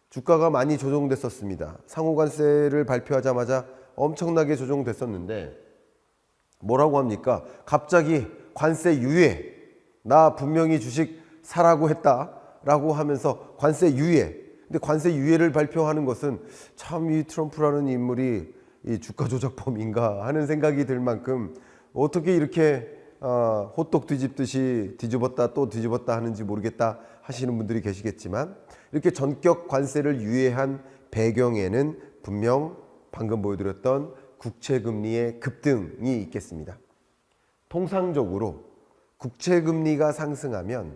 주가가 많이 조정됐었습니다. 상호관세를 발표하자마자 엄청나게 조정됐었는데 뭐라고 합니까? 갑자기 관세 유예, 나 분명히 주식 사라고 했다 라고 하면서 관세 유예. 근데 관세 유예를 발표하는 것은 참 이 트럼프라는 인물이 이 주가 조작범인가 하는 생각이 들 만큼 어떻게 이렇게 호떡 뒤집듯이 뒤집었다 또 뒤집었다 하는지 모르겠다 하시는 분들이 계시겠지만 이렇게 전격 관세를 유예한 배경에는 분명 방금 보여드렸던 국채 금리의 급등이 있겠습니다. 통상적으로 국채 금리가 상승하면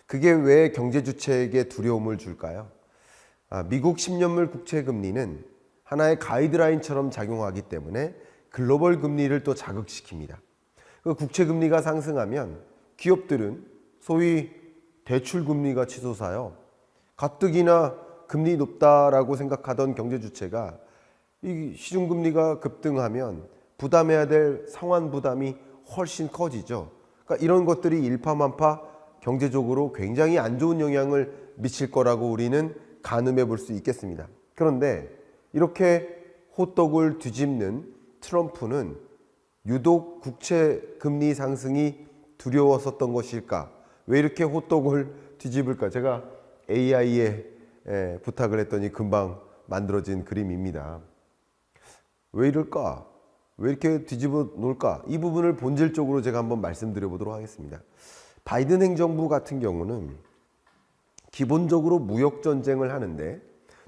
그게 왜 경제 주체에게 두려움을 줄까요? 미국 10년물 국채 금리는 하나의 가이드라인처럼 작용하기 때문에 글로벌 금리를 또 자극시킵니다. 그 국채 금리가 상승하면 기업들은 소위 대출 금리가 치솟아요. 가뜩이나 금리 높다라고 생각하던 경제 주체가 이 시중 금리가 급등하면 부담해야 될 상환 부담이 훨씬 커지죠. 그러니까 이런 것들이 일파만파 경제적으로 굉장히 안 좋은 영향을 미칠 거라고 우리는 가늠해 볼 수 있겠습니다. 그런데 이렇게 호떡을 뒤집는 트럼프는 유독 국채 금리 상승이 두려웠었던 것일까? 왜 이렇게 호떡을 뒤집을까? 제가 AI에 부탁을 했더니 금방 만들어진 그림입니다. 왜 이럴까? 왜 이렇게 뒤집어 놓을까? 이 부분을 본질적으로 제가 한번 말씀드려 보도록 하겠습니다. 바이든 행정부 같은 경우는 기본적으로 무역 전쟁을 하는데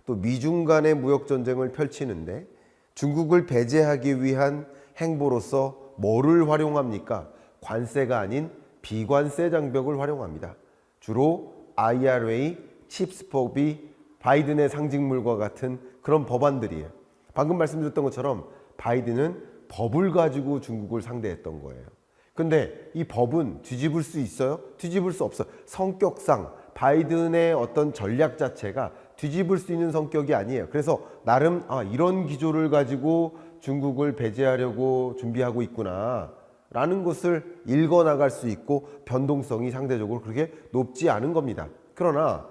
또 미중 간의 무역 전쟁을 펼치는데 중국을 배제하기 위한 행보로서 뭐를 활용합니까? 관세가 아닌 비관세 장벽을 활용합니다. 주로 IRA, 칩스법이 바이든의 상징물과 같은 그런 법안들이에요. 방금 말씀드렸던 것처럼 바이든은 법을 가지고 중국을 상대했던 거예요. 근데 이 법은 뒤집을 수 있어요? 뒤집을 수 없어요. 성격상 바이든의 어떤 전략 자체가 뒤집을 수 있는 성격이 아니에요. 그래서 나름 이런 기조를 가지고 중국을 배제하려고 준비하고 있구나 라는 것을 읽어나갈 수 있고 변동성이 상대적으로 그렇게 높지 않은 겁니다. 그러나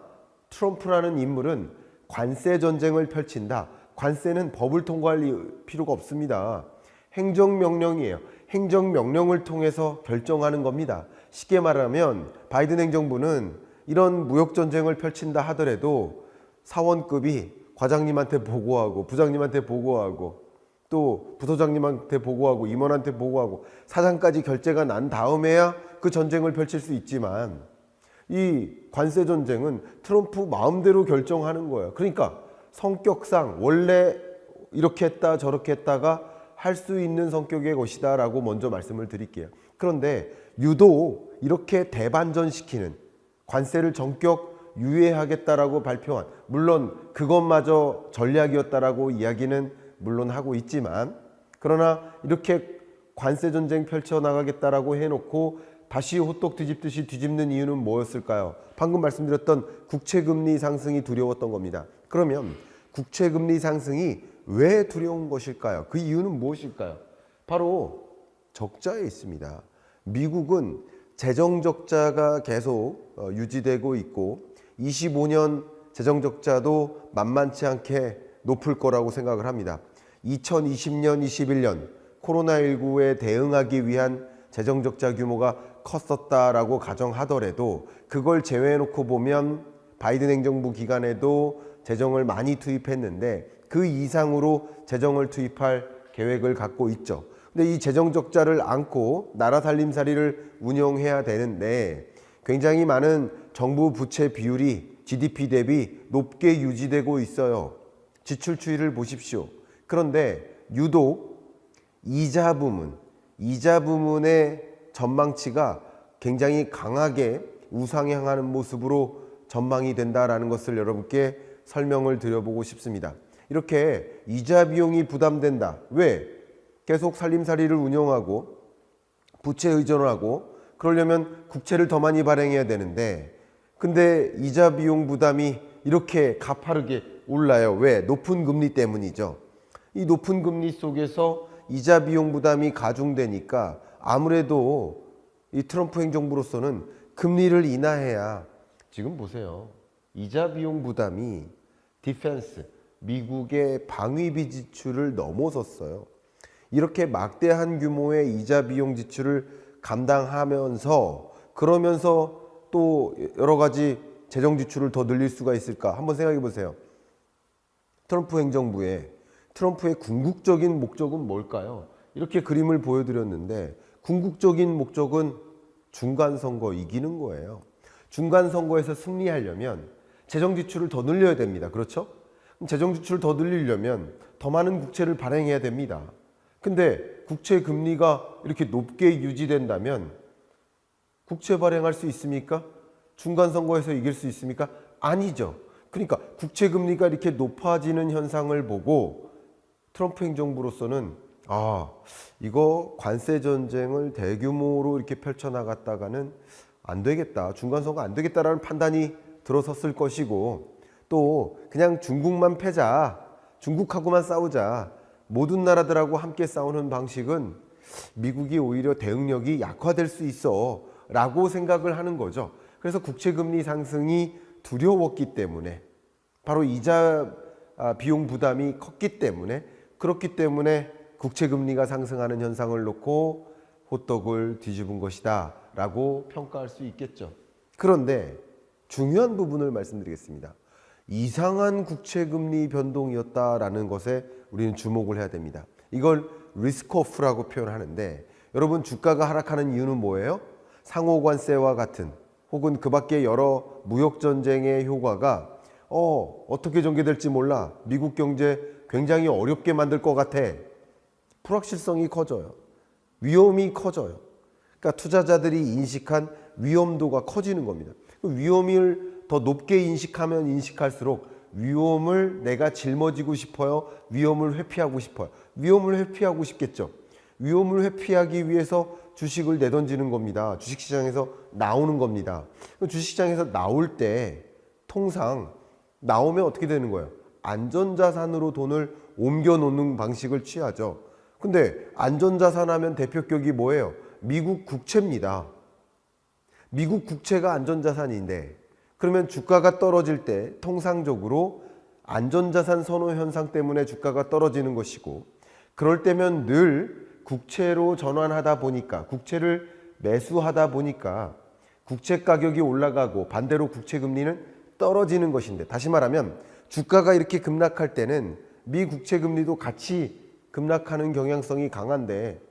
트럼프라는 인물은 관세 전쟁을 펼친다. 관세는 법을 통과할 필요가 없습니다. 행정명령이에요. 행정명령을 통해서 결정하는 겁니다. 쉽게 말하면 바이든 행정부는 이런 무역전쟁을 펼친다 하더라도 사원급이 과장님한테 보고하고 부장님한테 보고하고 또 부소장님한테 보고하고 임원한테 보고하고 사장까지 결재가 난 다음에야 그 전쟁을 펼칠 수 있지만 이 관세 전쟁은 트럼프 마음대로 결정하는 거예요. 그러니까 성격상 원래 이렇게 했다 저렇게 했다가 할 수 있는 성격의 것이다 라고 먼저 말씀을 드릴게요. 그런데 유독 이렇게 대반전시키는 관세를 전격 유예하겠다라고 발표한, 물론 그것마저 전략이었다라고 이야기는 물론 하고 있지만, 그러나 이렇게 관세 전쟁 펼쳐나가겠다라고 해놓고 다시 호떡 뒤집듯이 뒤집는 이유는 뭐였을까요? 방금 말씀드렸던 국채금리 상승이 두려웠던 겁니다. 그러면 국채금리 상승이 왜 두려운 것일까요? 그 이유는 무엇일까요? 바로 적자에 있습니다. 미국은 재정 적자가 계속 유지되고 있고 25년 재정 적자도 만만치 않게 높을 거라고 생각을 합니다. 2020년, 21년 코로나19에 대응하기 위한 재정 적자 규모가 컸었다라고 가정하더라도 그걸 제외해놓고 보면 바이든 행정부 기간에도 재정을 많이 투입했는데 그 이상으로 재정을 투입할 계획을 갖고 있죠. 근데 이 재정 적자를 안고 나라 살림살이를 운영해야 되는데 굉장히 많은 정부 부채 비율이 GDP 대비 높게 유지되고 있어요. 지출 추이를 보십시오. 그런데 유독 이자 부문의 전망치가 굉장히 강하게 우상향하는 모습으로 전망이 된다라는 것을 여러분께 설명을 드려보고 싶습니다. 이렇게 이자 비용이 부담된다. 왜? 계속 살림살이를 운영하고 부채 의존을 하고 그러려면 국채를 더 많이 발행해야 되는데 근데 이자 비용 부담이 이렇게 가파르게 올라요. 왜? 높은 금리 때문이죠. 이 높은 금리 속에서 이자 비용 부담이 가중되니까 아무래도 이 트럼프 행정부로서는 금리를 인하해야, 지금 보세요. 이자 비용 부담이 디펜스, 미국의 방위비 지출을 넘어섰어요. 이렇게 막대한 규모의 이자 비용 지출을 감당하면서 그러면서 또 여러 가지 재정 지출을 더 늘릴 수가 있을까? 한번 생각해 보세요. 트럼프의 궁극적인 목적은 뭘까요? 이렇게 그림을 보여드렸는데 궁극적인 목적은 중간선거 이기는 거예요. 중간선거에서 승리하려면 재정 지출을 더 늘려야 됩니다. 그렇죠? 재정 지출을 더 늘리려면 더 많은 국채를 발행해야 됩니다. 근데 국채 금리가 이렇게 높게 유지된다면 국채 발행할 수 있습니까? 중간 선거에서 이길 수 있습니까? 아니죠. 그러니까 국채 금리가 이렇게 높아지는 현상을 보고 트럼프 행정부로서는 이거 관세 전쟁을 대규모로 이렇게 펼쳐나갔다가는 안 되겠다. 중간 선거 안 되겠다라는 판단이 들어섰을 것이고, 또 그냥 중국만 패자, 중국하고만 싸우자, 모든 나라들하고 함께 싸우는 방식은 미국이 오히려 대응력이 약화될 수 있어 라고 생각을 하는 거죠. 그래서 국채금리 상승이 두려웠기 때문에, 바로 이자 비용 부담이 컸기 때문에, 그렇기 때문에 국채금리가 상승하는 현상을 놓고 호떡을 뒤집은 것이다 라고 평가할 수 있겠죠. 그런데 중요한 부분을 말씀드리겠습니다. 이상한 국채금리 변동이었다라는 것에 우리는 주목을 해야 됩니다. 이걸 리스크 오프라고 표현하는데, 여러분 주가가 하락하는 이유는 뭐예요? 상호관세와 같은 혹은 그 밖에 여러 무역전쟁의 효과가 어떻게 전개될지 몰라, 미국 경제 굉장히 어렵게 만들 것 같아, 불확실성이 커져요. 위험이 커져요. 그러니까 투자자들이 인식한 위험도가 커지는 겁니다. 위험을 더 높게 인식하면 인식할수록 위험을 내가 짊어지고 싶어요? 위험을 회피하고 싶어요? 위험을 회피하고 싶겠죠. 위험을 회피하기 위해서 주식을 내던지는 겁니다. 주식시장에서 나오는 겁니다. 주식시장에서 나올 때 통상 나오면 어떻게 되는 거예요? 안전자산으로 돈을 옮겨 놓는 방식을 취하죠. 근데 안전자산 하면 대표격이 뭐예요? 미국 국채입니다. 미국 국채가 안전자산인데, 그러면 주가가 떨어질 때 통상적으로 안전자산 선호 현상 때문에 주가가 떨어지는 것이고, 그럴 때면 늘 국채로 전환하다 보니까, 국채를 매수하다 보니까 국채 가격이 올라가고 반대로 국채 금리는 떨어지는 것인데, 다시 말하면 주가가 이렇게 급락할 때는 미 국채 금리도 같이 급락하는 경향성이 강한데,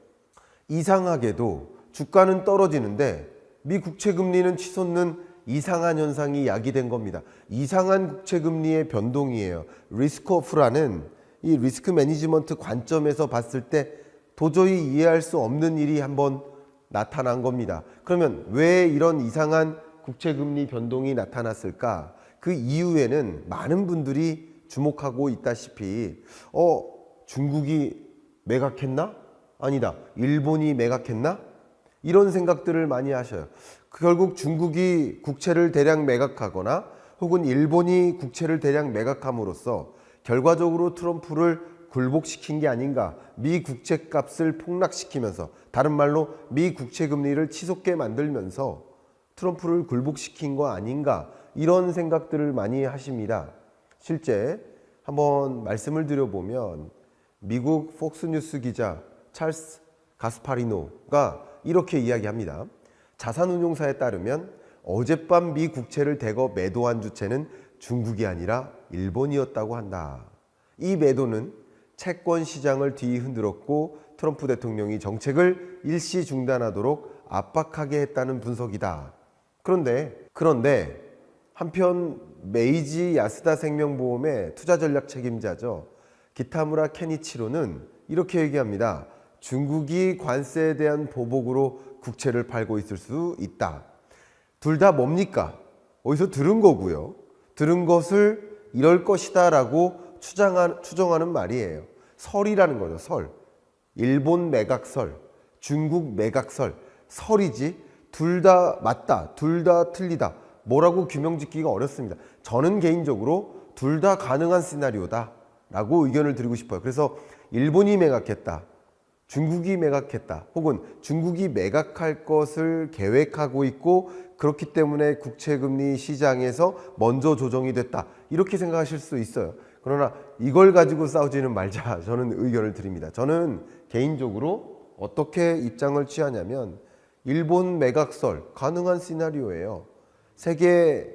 이상하게도 주가는 떨어지는데 미 국채 금리는 치솟는 이상한 현상이 야기된 겁니다. 이상한 국채 금리의 변동이에요. 리스크 오프라는 이 리스크 매니지먼트 관점에서 봤을 때 도저히 이해할 수 없는 일이 한번 나타난 겁니다. 그러면 왜 이런 이상한 국채 금리 변동이 나타났을까? 그 이유에는 많은 분들이 주목하고 있다시피 중국이 매각했나? 아니다. 일본이 매각했나? 이런 생각들을 많이 하셔요. 결국 중국이 국채를 대량 매각하거나 혹은 일본이 국채를 대량 매각함으로써 결과적으로 트럼프를 굴복시킨 게 아닌가, 미 국채 값을 폭락시키면서, 다른 말로 미 국채 금리를 치솟게 만들면서 트럼프를 굴복시킨 거 아닌가, 이런 생각들을 많이 하십니다. 실제 한번 말씀을 드려보면 미국 폭스뉴스 기자 찰스 가스파리노가 이렇게 이야기합니다. 자산운용사에 따르면 어젯밤 미 국채를 대거 매도한 주체는 중국이 아니라 일본이었다고 한다. 이 매도는 채권 시장을 뒤흔들었고 트럼프 대통령이 정책을 일시 중단하도록 압박하게 했다는 분석이다. 그런데 한편 메이지 야스다 생명보험의 투자 전략 책임자죠, 기타무라 케니치로는 이렇게 얘기합니다. 중국이 관세에 대한 보복으로 국채를 팔고 있을 수 있다. 둘 다 뭡니까? 어디서 들은 거고요. 들은 것을 이럴 것이다 라고 추정하는 말이에요. 설이라는 거죠. 설. 일본 매각설, 중국 매각설, 설이지 둘 다 맞다, 둘 다 틀리다, 뭐라고 규명짓기가 어렵습니다. 저는 개인적으로 둘 다 가능한 시나리오다 라고 의견을 드리고 싶어요. 그래서 일본이 매각했다, 중국이 매각했다, 혹은 중국이 매각할 것을 계획하고 있고 그렇기 때문에 국채금리 시장에서 먼저 조정이 됐다, 이렇게 생각하실 수 있어요. 그러나 이걸 가지고 싸우지는 말자, 저는 의견을 드립니다. 저는 개인적으로 어떻게 입장을 취하냐면, 일본 매각설 가능한 시나리오예요. 세계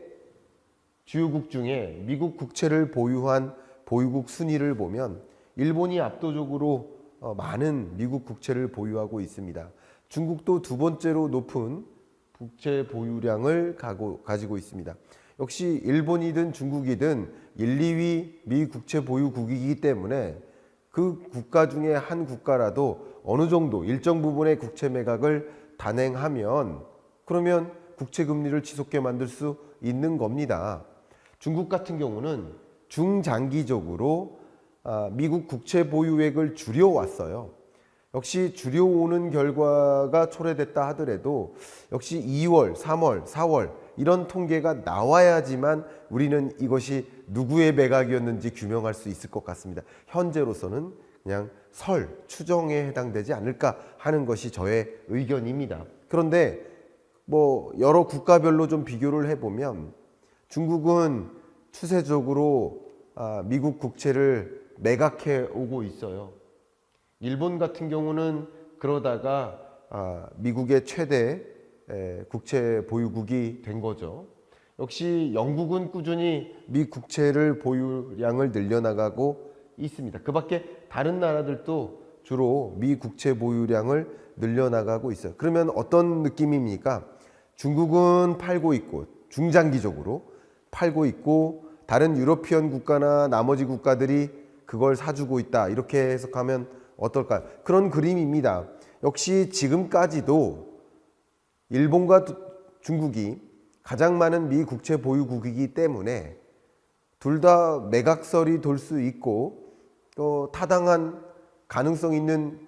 주요국 중에 미국 국채를 보유한 보유국 순위를 보면 일본이 압도적으로 많은 미국 국채를 보유하고 있습니다. 중국도 두 번째로 높은 국채 보유량을 가지고 있습니다. 역시 일본이든 중국이든 1, 2위 미 국채 보유국이기 때문에 그 국가 중에 한 국가라도 어느 정도 일정 부분의 국채 매각을 단행하면 그러면 국채 금리를 치솟게 만들 수 있는 겁니다. 중국 같은 경우는 중장기적으로 미국 국채 보유액을 줄여왔어요. 역시 줄여오는 결과가 초래됐다 하더라도 역시 2월, 3월, 4월 이런 통계가 나와야지만 우리는 이것이 누구의 매각이었는지 규명할 수 있을 것 같습니다. 현재로서는 그냥 추정에 해당되지 않을까 하는 것이 저의 의견입니다. 그런데 뭐 여러 국가별로 좀 비교를 해보면 중국은 추세적으로 미국 국채를 매각해 오고 있어요. 일본 같은 경우는 그러다가 미국의 최대 국채 보유국이 된 거죠. 역시 영국은 꾸준히 미 국채를 보유량을 늘려나가고 있습니다. 그 밖에 다른 나라들도 주로 미 국채 보유량을 늘려나가고 있어요. 그러면 어떤 느낌입니까? 중국은 팔고 있고 중장기적으로 팔고 있고 다른 유러피언 국가나 나머지 국가들이 그걸 사주고 있다. 이렇게 해석하면 어떨까요? 그런 그림입니다. 역시 지금까지도 일본과 중국이 가장 많은 미 국채 보유국이기 때문에 둘 다 매각설이 돌 수 있고 또 타당한 가능성 있는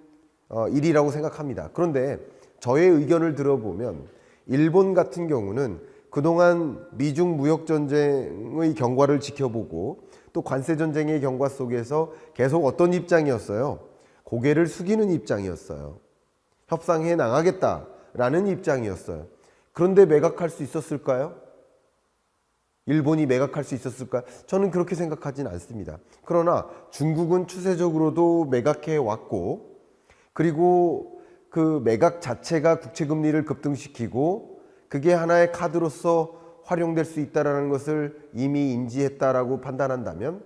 일이라고 생각합니다. 그런데 저의 의견을 들어보면 일본 같은 경우는 그동안 미중 무역전쟁의 경과를 지켜보고 또 관세전쟁의 경과 속에서 계속 어떤 입장이었어요? 고개를 숙이는 입장이었어요. 협상해 나가겠다라는 입장이었어요. 그런데 매각할 수 있었을까요? 일본이 매각할 수 있었을까요? 저는 그렇게 생각하진 않습니다. 그러나 중국은 추세적으로도 매각해 왔고 그리고 그 매각 자체가 국채금리를 급등시키고 그게 하나의 카드로서 활용될 수 있다는 것을 이미 인지했다라고 판단한다면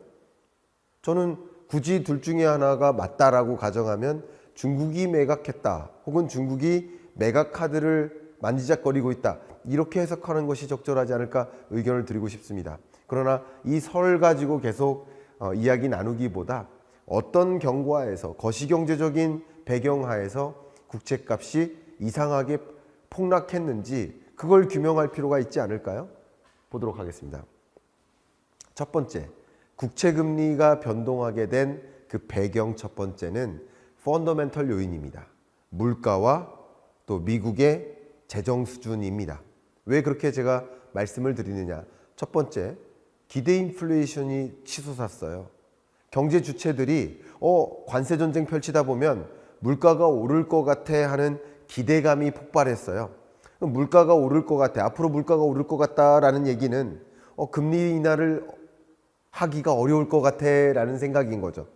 저는 굳이 둘 중에 하나가 맞다라고 가정하면 중국이 매각했다 혹은 중국이 매각 카드를 만지작거리고 있다 이렇게 해석하는 것이 적절하지 않을까 의견을 드리고 싶습니다. 그러나 이 설 가지고 계속 이야기 나누기보다 어떤 경과에서 거시경제적인 배경하에서 국채값이 이상하게 폭락했는지 그걸 규명할 필요가 있지 않을까요? 보도록 하겠습니다. 첫 번째, 국채금리가 변동하게 된 그 배경 첫 번째는 펀더멘털 요인입니다. 물가와 또 미국의 재정 수준입니다. 왜 그렇게 제가 말씀을 드리느냐? 첫 번째, 기대 인플레이션이 치솟았어요. 경제 주체들이 관세 전쟁 펼치다 보면 물가가 오를 것 같아 하는 기대감이 폭발했어요. 물가가 오를 것 같아, 앞으로 물가가 오를 것 같다라는 얘기는 금리 인하를 하기가 어려울 것 같아라는 생각인 거죠.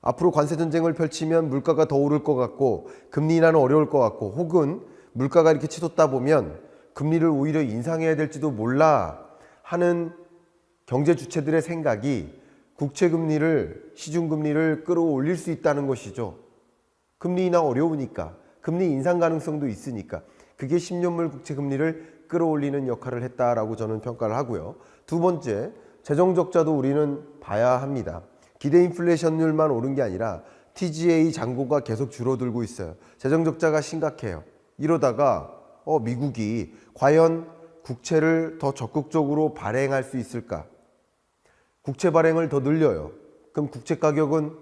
앞으로 관세 전쟁을 펼치면 물가가 더 오를 것 같고 금리 인하는 어려울 것 같고 혹은 물가가 이렇게 치솟다 보면 금리를 오히려 인상해야 될지도 몰라 하는 경제 주체들의 생각이 국채금리를 시중금리를 끌어올릴 수 있다는 것이죠. 금리 인하 어려우니까 금리 인상 가능성도 있으니까 그게 10년물 국채금리를 끌어올리는 역할을 했다라고 저는 평가를 하고요. 두 번째, 재정적자도 우리는 봐야 합니다. 기대 인플레이션율만 오른 게 아니라 TGA 잔고가 계속 줄어들고 있어요. 재정적자가 심각해요. 이러다가 미국이 과연 국채를 더 적극적으로 발행할 수 있을까? 국채 발행을 더 늘려요. 그럼 국채 가격은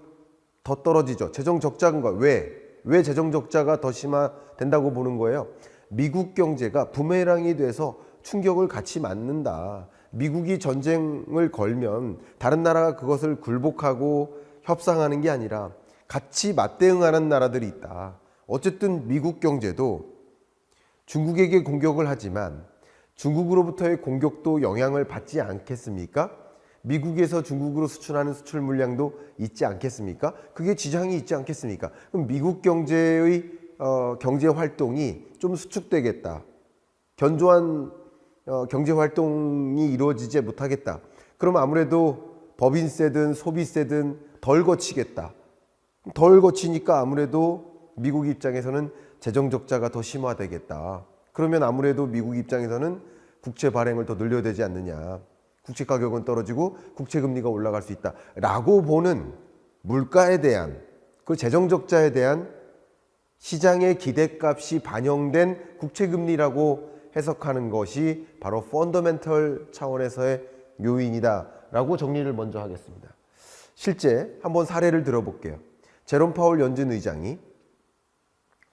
더 떨어지죠. 재정 적자인가? 왜 재정 적자가 더 심화된다고 보는 거예요? 미국 경제가 부메랑이 돼서 충격을 같이 맞는다. 미국이 전쟁을 걸면 다른 나라가 그것을 굴복하고 협상하는 게 아니라 같이 맞대응하는 나라들이 있다. 어쨌든 미국 경제도 중국에게 공격을 하지만 중국으로부터의 공격도 영향을 받지 않겠습니까? 미국에서 중국으로 수출하는 수출 물량도 있지 않겠습니까? 그게 지장이 있지 않겠습니까? 그럼 미국 경제의 경제 활동이 좀 수축되겠다. 견조한 경제 활동이 이루어지지 못하겠다. 그럼 아무래도 법인세든 소비세든 덜 거치겠다. 덜 거치니까 아무래도 미국 입장에서는 재정 적자가 더 심화되겠다. 그러면 아무래도 미국 입장에서는 국채 발행을 더 늘려야 되지 않느냐. 국채 가격은 떨어지고 국채 금리가 올라갈 수 있다라고 보는 물가에 대한 그 재정 적자에 대한 시장의 기대값이 반영된 국채금리라고 해석하는 것이 바로 펀더멘털 차원에서의 요인이다라고 정리를 먼저 하겠습니다. 실제 한번 사례를 들어볼게요. 제롬 파월 연준 의장이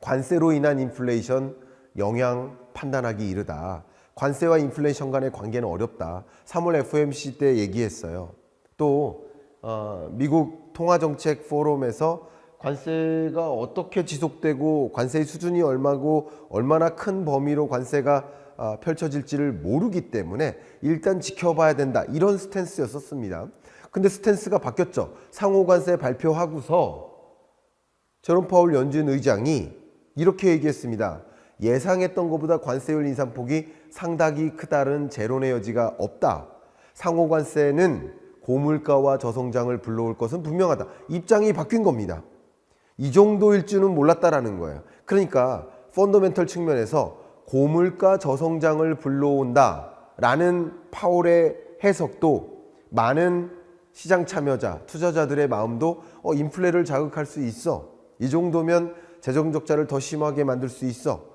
관세로 인한 인플레이션 영향 판단하기 이르다. 관세와 인플레이션 간의 관계는 어렵다. 3월 FOMC 때 얘기했어요. 또 미국 통화정책 포럼에서 관세가 어떻게 지속되고 관세의 수준이 얼마고 얼마나 큰 범위로 관세가 펼쳐질지를 모르기 때문에 일단 지켜봐야 된다. 이런 스탠스였었습니다. 근데 스탠스가 바뀌었죠. 상호관세 발표하고서 제롬 파월 연준 의장이 이렇게 얘기했습니다. 예상했던 것보다 관세율 인상폭이 상당히 크다는 재론의 여지가 없다. 상호관세는 고물가와 저성장을 불러올 것은 분명하다. 입장이 바뀐 겁니다. 이 정도일 줄은 몰랐다라는 거예요. 그러니까 펀더멘털 측면에서 고물가 저성장을 불러온다라는 파월의 해석도 많은 시장 참여자, 투자자들의 마음도 인플레를 자극할 수 있어. 이 정도면 재정 적자를 더 심하게 만들 수 있어.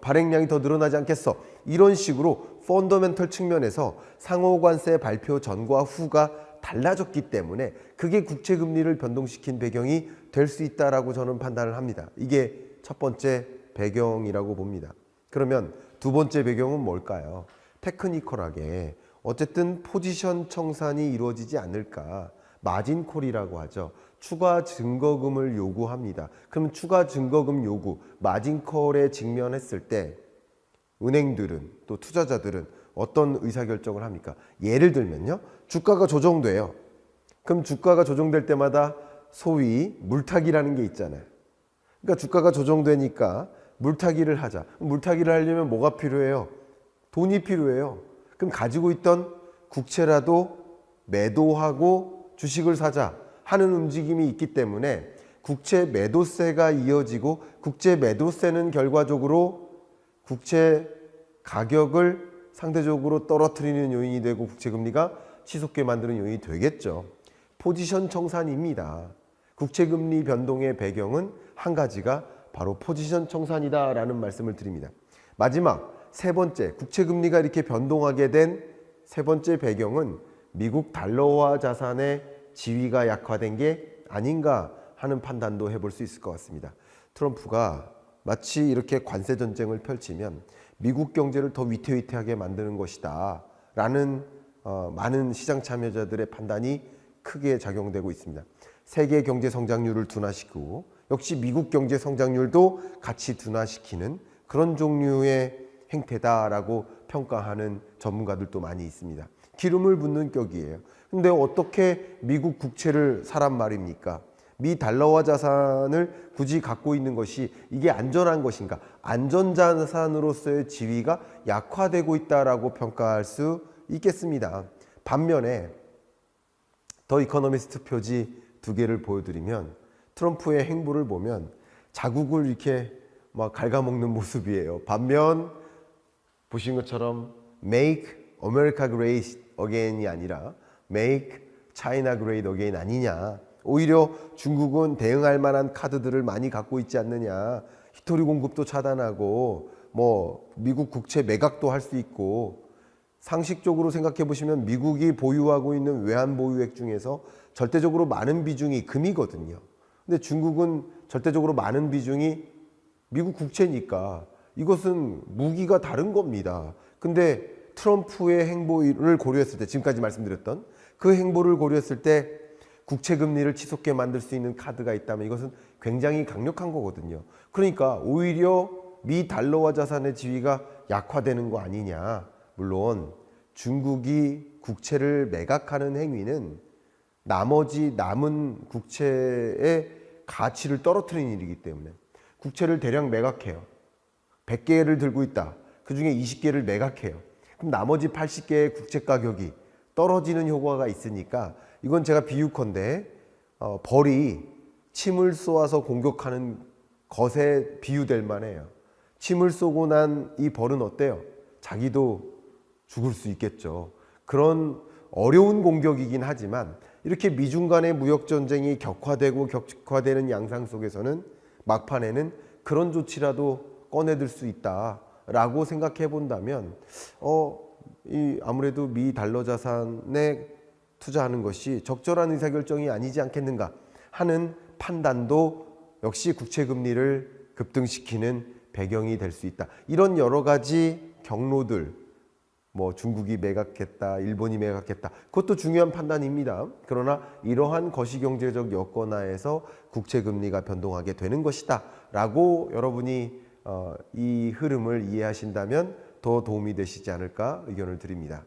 발행량이 더 늘어나지 않겠어. 이런 식으로 펀더멘털 측면에서 상호관세 발표 전과 후가 달라졌기 때문에 그게 국채금리를 변동시킨 배경이 될 수 있다라고 저는 판단을 합니다. 이게 첫 번째 배경이라고 봅니다. 그러면 두 번째 배경은 뭘까요? 테크니컬하게 어쨌든 포지션 청산이 이루어지지 않을까. 마진콜이라고 하죠. 추가 증거금을 요구합니다. 그럼 추가 증거금 요구, 마진콜에 직면했을 때 은행들은 또 투자자들은 어떤 의사결정을 합니까? 예를 들면요. 주가가 조정돼요. 그럼 주가가 조정될 때마다 소위 물타기라는 게 있잖아요. 그러니까 주가가 조정되니까 물타기를 하자. 물타기를 하려면 뭐가 필요해요? 돈이 필요해요. 그럼 가지고 있던 국채라도 매도하고 주식을 사자 하는 움직임이 있기 때문에 국채 매도세가 이어지고 국채 매도세는 결과적으로 국채 가격을 상대적으로 떨어뜨리는 요인이 되고 국채금리가 치솟게 만드는 요인이 되겠죠. 포지션 청산입니다. 국채금리 변동의 배경은 한 가지가 바로 포지션 청산이다라는 말씀을 드립니다. 마지막 세 번째, 국채금리가 이렇게 변동하게 된 세 번째 배경은 미국 달러화 자산의 지위가 약화된 게 아닌가 하는 판단도 해볼 수 있을 것 같습니다. 트럼프가 마치 이렇게 관세 전쟁을 펼치면 미국 경제를 더 위태위태하게 만드는 것이다 라는 많은 시장 참여자들의 판단이 크게 작용되고 있습니다. 세계 경제 성장률을 둔화시키고 역시 미국 경제 성장률도 같이 둔화시키는 그런 종류의 행태다라고 평가하는 전문가들도 많이 있습니다. 기름을 붓는 격이에요. 근데 어떻게 미국 국채를 사란 말입니까? 미 달러화 자산을 굳이 갖고 있는 것이 이게 안전한 것인가? 안전자산으로서의 지위가 약화되고 있다라고 평가할 수 있겠습니다. 반면에 더 이코노미스트 표지 두 개를 보여드리면 트럼프의 행보를 보면 자국을 이렇게 막 갉아먹는 모습이에요. 반면 보신 것처럼 Make America Great Again이 아니라 Make China Great Again 아니냐. 오히려 중국은 대응할 만한 카드들을 많이 갖고 있지 않느냐. 히토리 공급도 차단하고 뭐 미국 국채 매각도 할 수 있고 상식적으로 생각해 보시면 미국이 보유하고 있는 외환 보유액 중에서 절대적으로 많은 비중이 금이거든요. 근데 중국은 절대적으로 많은 비중이 미국 국채니까 이것은 무기가 다른 겁니다. 근데 트럼프의 행보를 고려했을 때 지금까지 말씀드렸던 그 행보를 고려했을 때 국채 금리를 치솟게 만들 수 있는 카드가 있다면 이것은 굉장히 강력한 거거든요. 그러니까 오히려 미 달러화 자산의 지위가 약화되는 거 아니냐. 물론 중국이 국채를 매각하는 행위는 나머지 남은 국채의 가치를 떨어뜨리는 일이기 때문에 국채를 대량 매각해요. 100개를 들고 있다. 그중에 20개를 매각해요. 그럼 나머지 80개의 국채 가격이 떨어지는 효과가 있으니까 이건 제가 비유컨대 벌이 침을 쏘아서 공격하는 것에 비유될 만해요. 침을 쏘고 난 이 벌은 어때요? 자기도 죽을 수 있겠죠. 그런 어려운 공격이긴 하지만 이렇게 미중 간의 무역 전쟁이 격화되고 격화되는 양상 속에서는 막판에는 그런 조치라도 꺼내들 수 있다라고 생각해 본다면 아무래도 미 달러 자산에 투자하는 것이 적절한 의사결정이 아니지 않겠는가 하는 판단도 역시 국채금리를 급등시키는 배경이 될 수 있다. 이런 여러 가지 경로들, 뭐 중국이 매각했다, 일본이 매각했다, 그것도 중요한 판단입니다. 그러나 이러한 거시경제적 여건하에서 국채금리가 변동하게 되는 것이다 라고 여러분이 이 흐름을 이해하신다면 더 도움이 되시지 않을까 의견을 드립니다.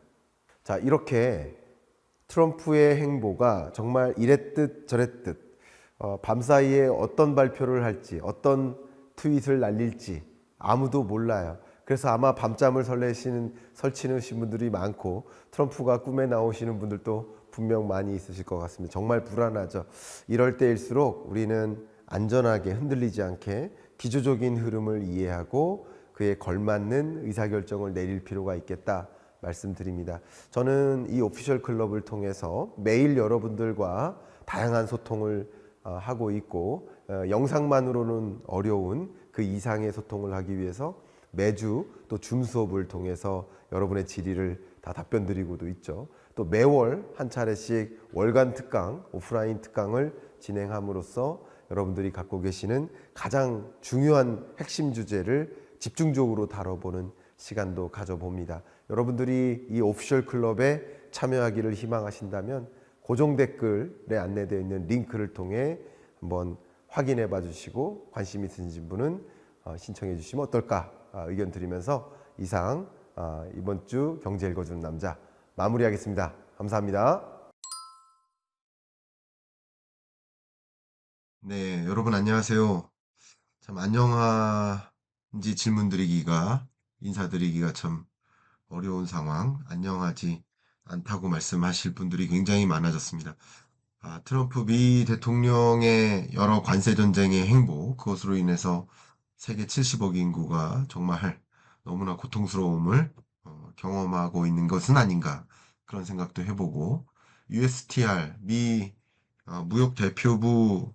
자, 이렇게 트럼프의 행보가 정말 이랬듯 저랬듯 밤사이에 어떤 발표를 할지, 어떤 트윗을 날릴지 아무도 몰라요. 그래서 아마 밤잠을 설치는 분들이 많고 트럼프가 꿈에 나오시는 분들도 분명 많이 있으실 것 같습니다. 정말 불안하죠. 이럴 때일수록 우리는 안전하게 흔들리지 않게 기초적인 흐름을 이해하고 그에 걸맞는 의사결정을 내릴 필요가 있겠다 말씀드립니다. 저는 이 오피셜 클럽을 통해서 매일 여러분들과 다양한 소통을 하고 있고 영상만으로는 어려운 그 이상의 소통을 하기 위해서 매주 또 줌 수업을 통해서 여러분의 질의를 다 답변 드리고도 있죠. 또 매월 한 차례씩 월간 특강, 오프라인 특강을 진행함으로써 여러분들이 갖고 계시는 가장 중요한 핵심 주제를 집중적으로 다뤄보는 시간도 가져봅니다. 여러분들이 이 오피셜 클럽에 참여하기를 희망하신다면 고정 댓글에 안내되어 있는 링크를 통해 한번 확인해 봐 주시고 관심 있으신 분은 신청해 주시면 어떨까 의견 드리면서 이상 이번 주 경제 읽어주는 남자 마무리하겠습니다. 감사합니다. 네, 여러분 안녕하세요. 참 안녕한지 질문드리기가 인사드리기가 참 어려운 상황, 안녕하지 않다고 말씀하실 분들이 굉장히 많아졌습니다. 트럼프 미 대통령의 여러 관세 전쟁의 행보, 그것으로 인해서 세계 70억 인구가 정말 너무나 고통스러움을 경험하고 있는 것은 아닌가 그런 생각도 해보고 USTR 미 무역 대표부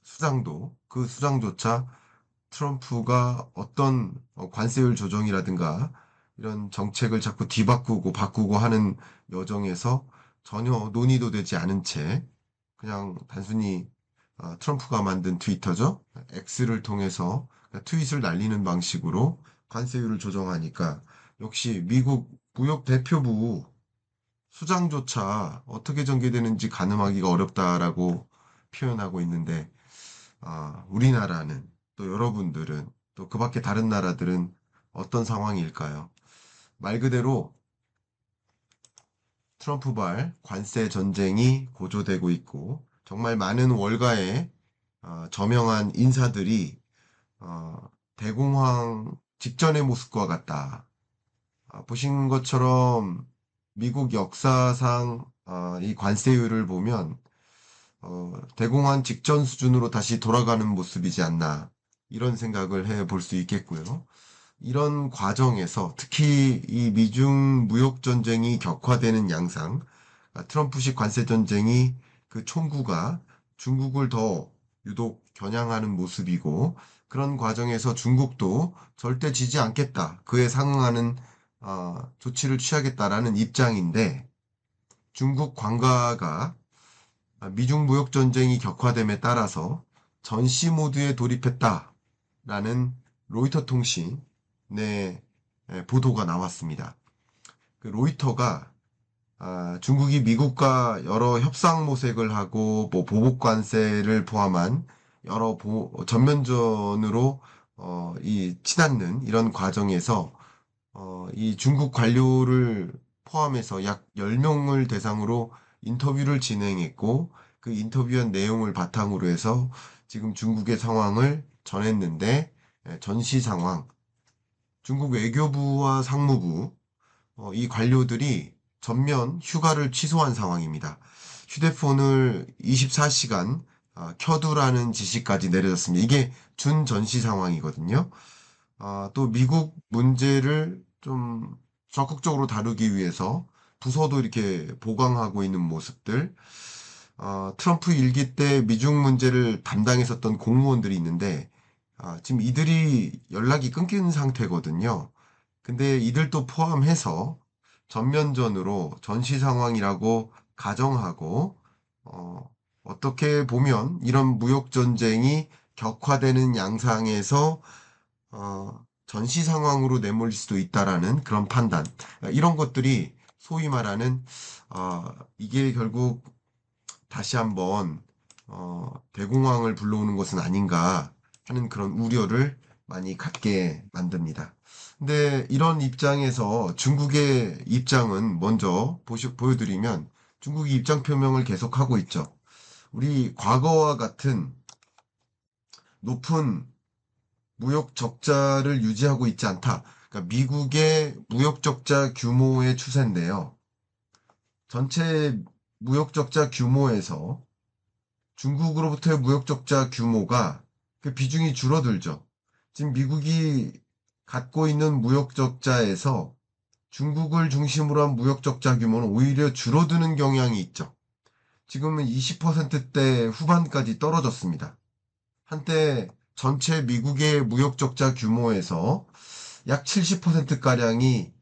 수장도 그 수장조차 트럼프가 어떤 관세율 조정이라든가 이런 정책을 자꾸 뒤바꾸고 바꾸고 하는 여정에서 전혀 논의도 되지 않은 채 그냥 단순히 트럼프가 만든 트위터죠. X를 통해서 트윗을 날리는 방식으로 관세율을 조정하니까 역시 미국 무역 대표부 수장조차 어떻게 전개되는지 가늠하기가 어렵다라고 표현하고 있는데 우리나라는 또 여러분들은 또 그 밖에 다른 나라들은 어떤 상황일까요? 말 그대로 트럼프발 관세 전쟁이 고조되고 있고 정말 많은 월가의 저명한 인사들이 대공황 직전의 모습과 같다. 보신 것처럼 미국 역사상 이 관세율을 보면 대공황 직전 수준으로 다시 돌아가는 모습이지 않나 이런 생각을 해볼 수 있겠고요. 이런 과정에서 특히 이 미중 무역 전쟁이 격화되는 양상, 트럼프식 관세 전쟁이 그 총구가 중국을 더 유독 겨냥하는 모습이고 그런 과정에서 중국도 절대 지지 않겠다. 그에 상응하는 조치를 취하겠다라는 입장인데 중국 관가가 미중 무역 전쟁이 격화됨에 따라서 전시 모드에 돌입했다라는 로이터 통신의 보도가 나왔습니다. 그 로이터가 중국이 미국과 여러 협상 모색을 하고 뭐 보복 관세를 포함한 여러 전면전으로 이 치닫는 이런 과정에서 이 중국 관료를 포함해서 약 10명을 대상으로 인터뷰를 진행했고 그 인터뷰한 내용을 바탕으로 해서 지금 중국의 상황을 전했는데 전시 상황, 중국 외교부와 상무부 이 관료들이 전면 휴가를 취소한 상황입니다. 휴대폰을 24시간 켜두라는 지시까지 내려졌습니다. 이게 준전시 상황이거든요. 또 미국 문제를 좀 적극적으로 다루기 위해서 부서도 이렇게 보강하고 있는 모습들. 트럼프 일기 때 미중 문제를 담당했었던 공무원들이 있는데 지금 이들이 연락이 끊긴 상태거든요. 근데 이들도 포함해서 전면전으로 전시 상황이라고 가정하고 어떻게 보면 이런 무역 전쟁이 격화되는 양상에서 전시 상황으로 내몰릴 수도 있다라는 그런 판단. 이런 것들이 소위 말하는 이게 결국 다시 한번 대공황을 불러오는 것은 아닌가 하는 그런 우려를 많이 갖게 만듭니다. 근데 이런 입장에서 중국의 입장은 먼저 보여드리면 중국이 입장 표명을 계속하고 있죠. 우리 과거와 같은 높은 무역 적자를 유지하고 있지 않다. 그러니까 미국의 무역 적자 규모의 추세인데요. 전체 무역 적자 규모에서 중국으로부터의 무역 적자 규모가 그 비중이 줄어들죠. 지금 미국이 갖고 있는 무역 적자에서 중국을 중심으로 한 무역 적자 규모는 오히려 줄어드는 경향이 있죠. 지금은 20%대 후반까지 떨어졌습니다. 한때 전체 미국의 무역 적자 규모에서 약 70%가량이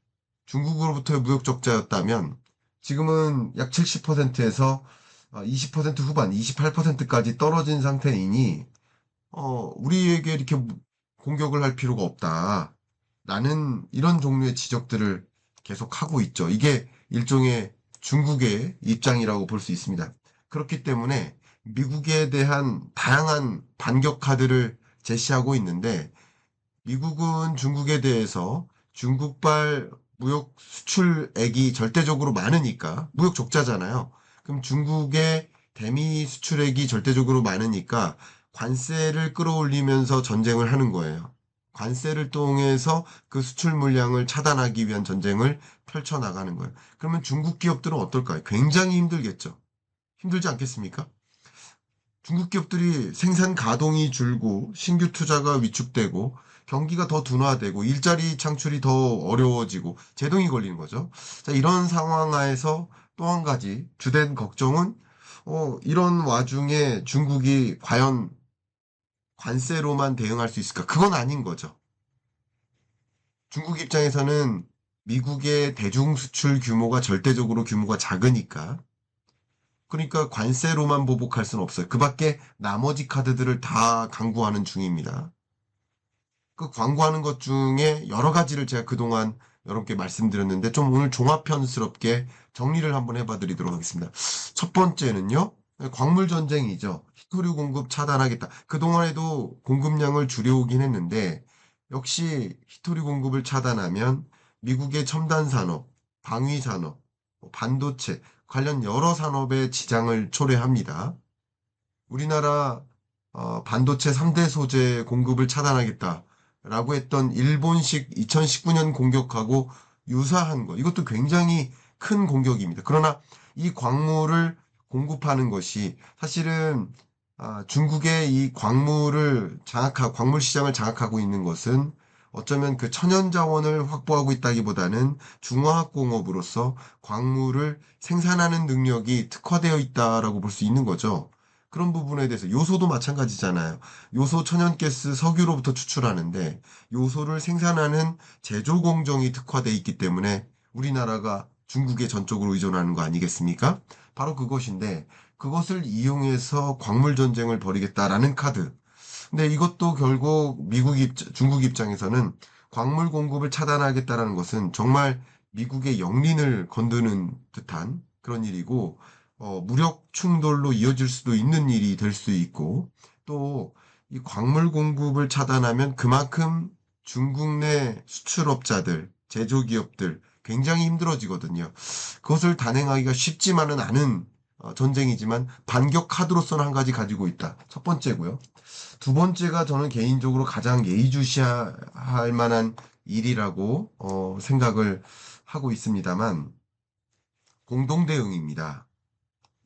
중국으로부터의 무역 적자였다면 지금은 약 70%에서 20% 후반, 28%까지 떨어진 상태이니 우리에게 이렇게 공격을 할 필요가 없다. 라는 이런 종류의 지적들을 계속 하고 있죠. 이게 일종의 중국의 입장이라고 볼 수 있습니다. 그렇기 때문에 미국에 대한 다양한 반격 카드를 제시하고 있는데 미국은 중국에 대해서 중국발 무역 수출액이 절대적으로 많으니까 무역 적자잖아요. 그럼 중국의 대미 수출액이 절대적으로 많으니까 관세를 끌어올리면서 전쟁을 하는 거예요. 관세를 통해서 그 수출 물량을 차단하기 위한 전쟁을 펼쳐나가는 거예요. 그러면 중국 기업들은 어떨까요? 굉장히 힘들겠죠. 힘들지 않겠습니까? 중국 기업들이 생산 가동이 줄고 신규 투자가 위축되고 경기가 더 둔화되고 일자리 창출이 더 어려워지고 제동이 걸리는 거죠. 자, 이런 상황 하에서 또 한 가지 주된 걱정은 이런 와중에 중국이 과연 관세로만 대응할 수 있을까? 그건 아닌 거죠. 중국 입장에서는 미국의 대중 수출 규모가 절대적으로 규모가 작으니까 그러니까 관세로만 보복할 수는 없어요. 그 밖에 나머지 카드들을 다 강구하는 중입니다. 그 광고하는 것 중에 여러 가지를 제가 그동안 여러분께 말씀드렸는데 좀 오늘 종합편스럽게 정리를 한번 해봐 드리도록 하겠습니다. 첫 번째는요. 광물 전쟁이죠. 히토류 공급 차단하겠다. 그동안에도 공급량을 줄여오긴 했는데 역시 히토류 공급을 차단하면 미국의 첨단 산업, 방위 산업, 반도체 관련 여러 산업에 지장을 초래합니다. 우리나라 반도체 3대 소재 공급을 차단하겠다라고 했던 일본식 2019년 공격하고 유사한 거. 이것도 굉장히 큰 공격입니다. 그러나 이 광물을 공급하는 것이 사실은 중국의 이 광물 시장을 장악하고 있는 것은 어쩌면 그 천연 자원을 확보하고 있다기보다는 중화학공업으로서 광물을 생산하는 능력이 특화되어 있다라고 볼 수 있는 거죠. 그런 부분에 대해서 요소도 마찬가지잖아요. 요소 천연가스 석유로부터 추출하는데 요소를 생산하는 제조 공정이 특화되어 있기 때문에 우리나라가 중국에 전적으로 의존하는 거 아니겠습니까? 바로 그것인데 그것을 이용해서 광물 전쟁을 벌이겠다라는 카드. 근데 이것도 결국 중국 입장에서는 광물 공급을 차단하겠다라는 것은 정말 미국의 영린을 건드는 듯한 그런 일이고 무력 충돌로 이어질 수도 있는 일이 될 수 있고 또 이 광물 공급을 차단하면 그만큼 중국 내 수출업자들, 제조기업들 굉장히 힘들어지거든요. 그것을 단행하기가 쉽지만은 않은 전쟁이지만 반격 카드로서는 한 가지 가지고 있다. 첫 번째고요. 두 번째가 저는 개인적으로 가장 예의주시할 만한 일이라고 생각을 하고 있습니다만 공동대응입니다.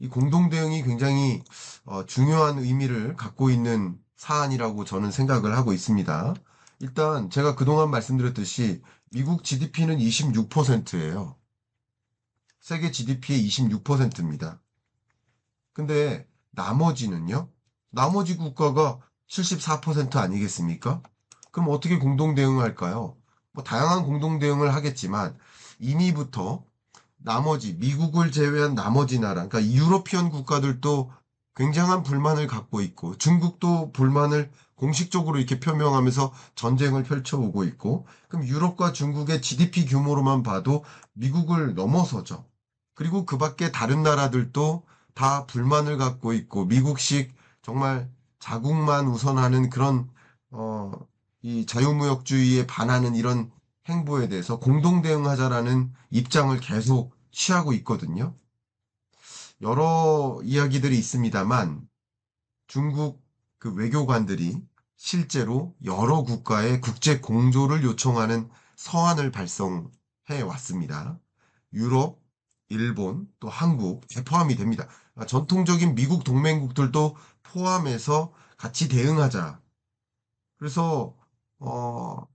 이 공동대응이 굉장히 중요한 의미를 갖고 있는 사안이라고 저는 생각을 하고 있습니다. 일단 제가 그동안 말씀드렸듯이 미국 GDP는 26%예요. 세계 GDP의 26%입니다. 근데 나머지는요? 나머지 국가가 74% 아니겠습니까? 그럼 어떻게 공동 대응할까요? 뭐 다양한 공동 대응을 하겠지만 이미부터 나머지 미국을 제외한 나머지 나라, 그러니까 유러피언 국가들도 굉장한 불만을 갖고 있고 중국도 불만을 공식적으로 이렇게 표명하면서 전쟁을 펼쳐오고 있고 그럼 유럽과 중국의 GDP 규모로만 봐도 미국을 넘어서죠. 그리고 그 밖에 다른 나라들도 다 불만을 갖고 있고 미국식 정말 자국만 우선하는 그런 어, 이 자유무역주의에 반하는 이런 행보에 대해서 공동 대응하자라는 입장을 계속 취하고 있거든요. 여러 이야기들이 있습니다만 중국 그 외교관들이 실제로 여러 국가의 국제 공조를 요청하는 서한을 발송해 왔습니다. 유럽, 일본, 또 한국에 포함이 됩니다. 전통적인 미국 동맹국들도 포함해서 같이 대응하자. 그래서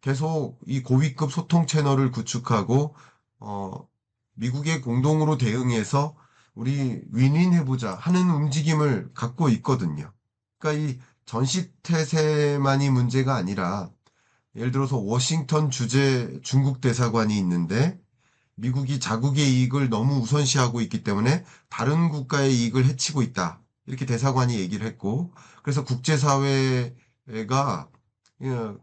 계속 이 고위급 소통 채널을 구축하고 어, 미국의 공동으로 대응해서 우리 윈윈 해보자 하는 움직임을 갖고 있거든요. 그러니까 이 전시태세만이 문제가 아니라 예를 들어서 워싱턴 주재 중국 대사관이 있는데 미국이 자국의 이익을 너무 우선시하고 있기 때문에 다른 국가의 이익을 해치고 있다. 이렇게 대사관이 얘기를 했고 그래서 국제사회가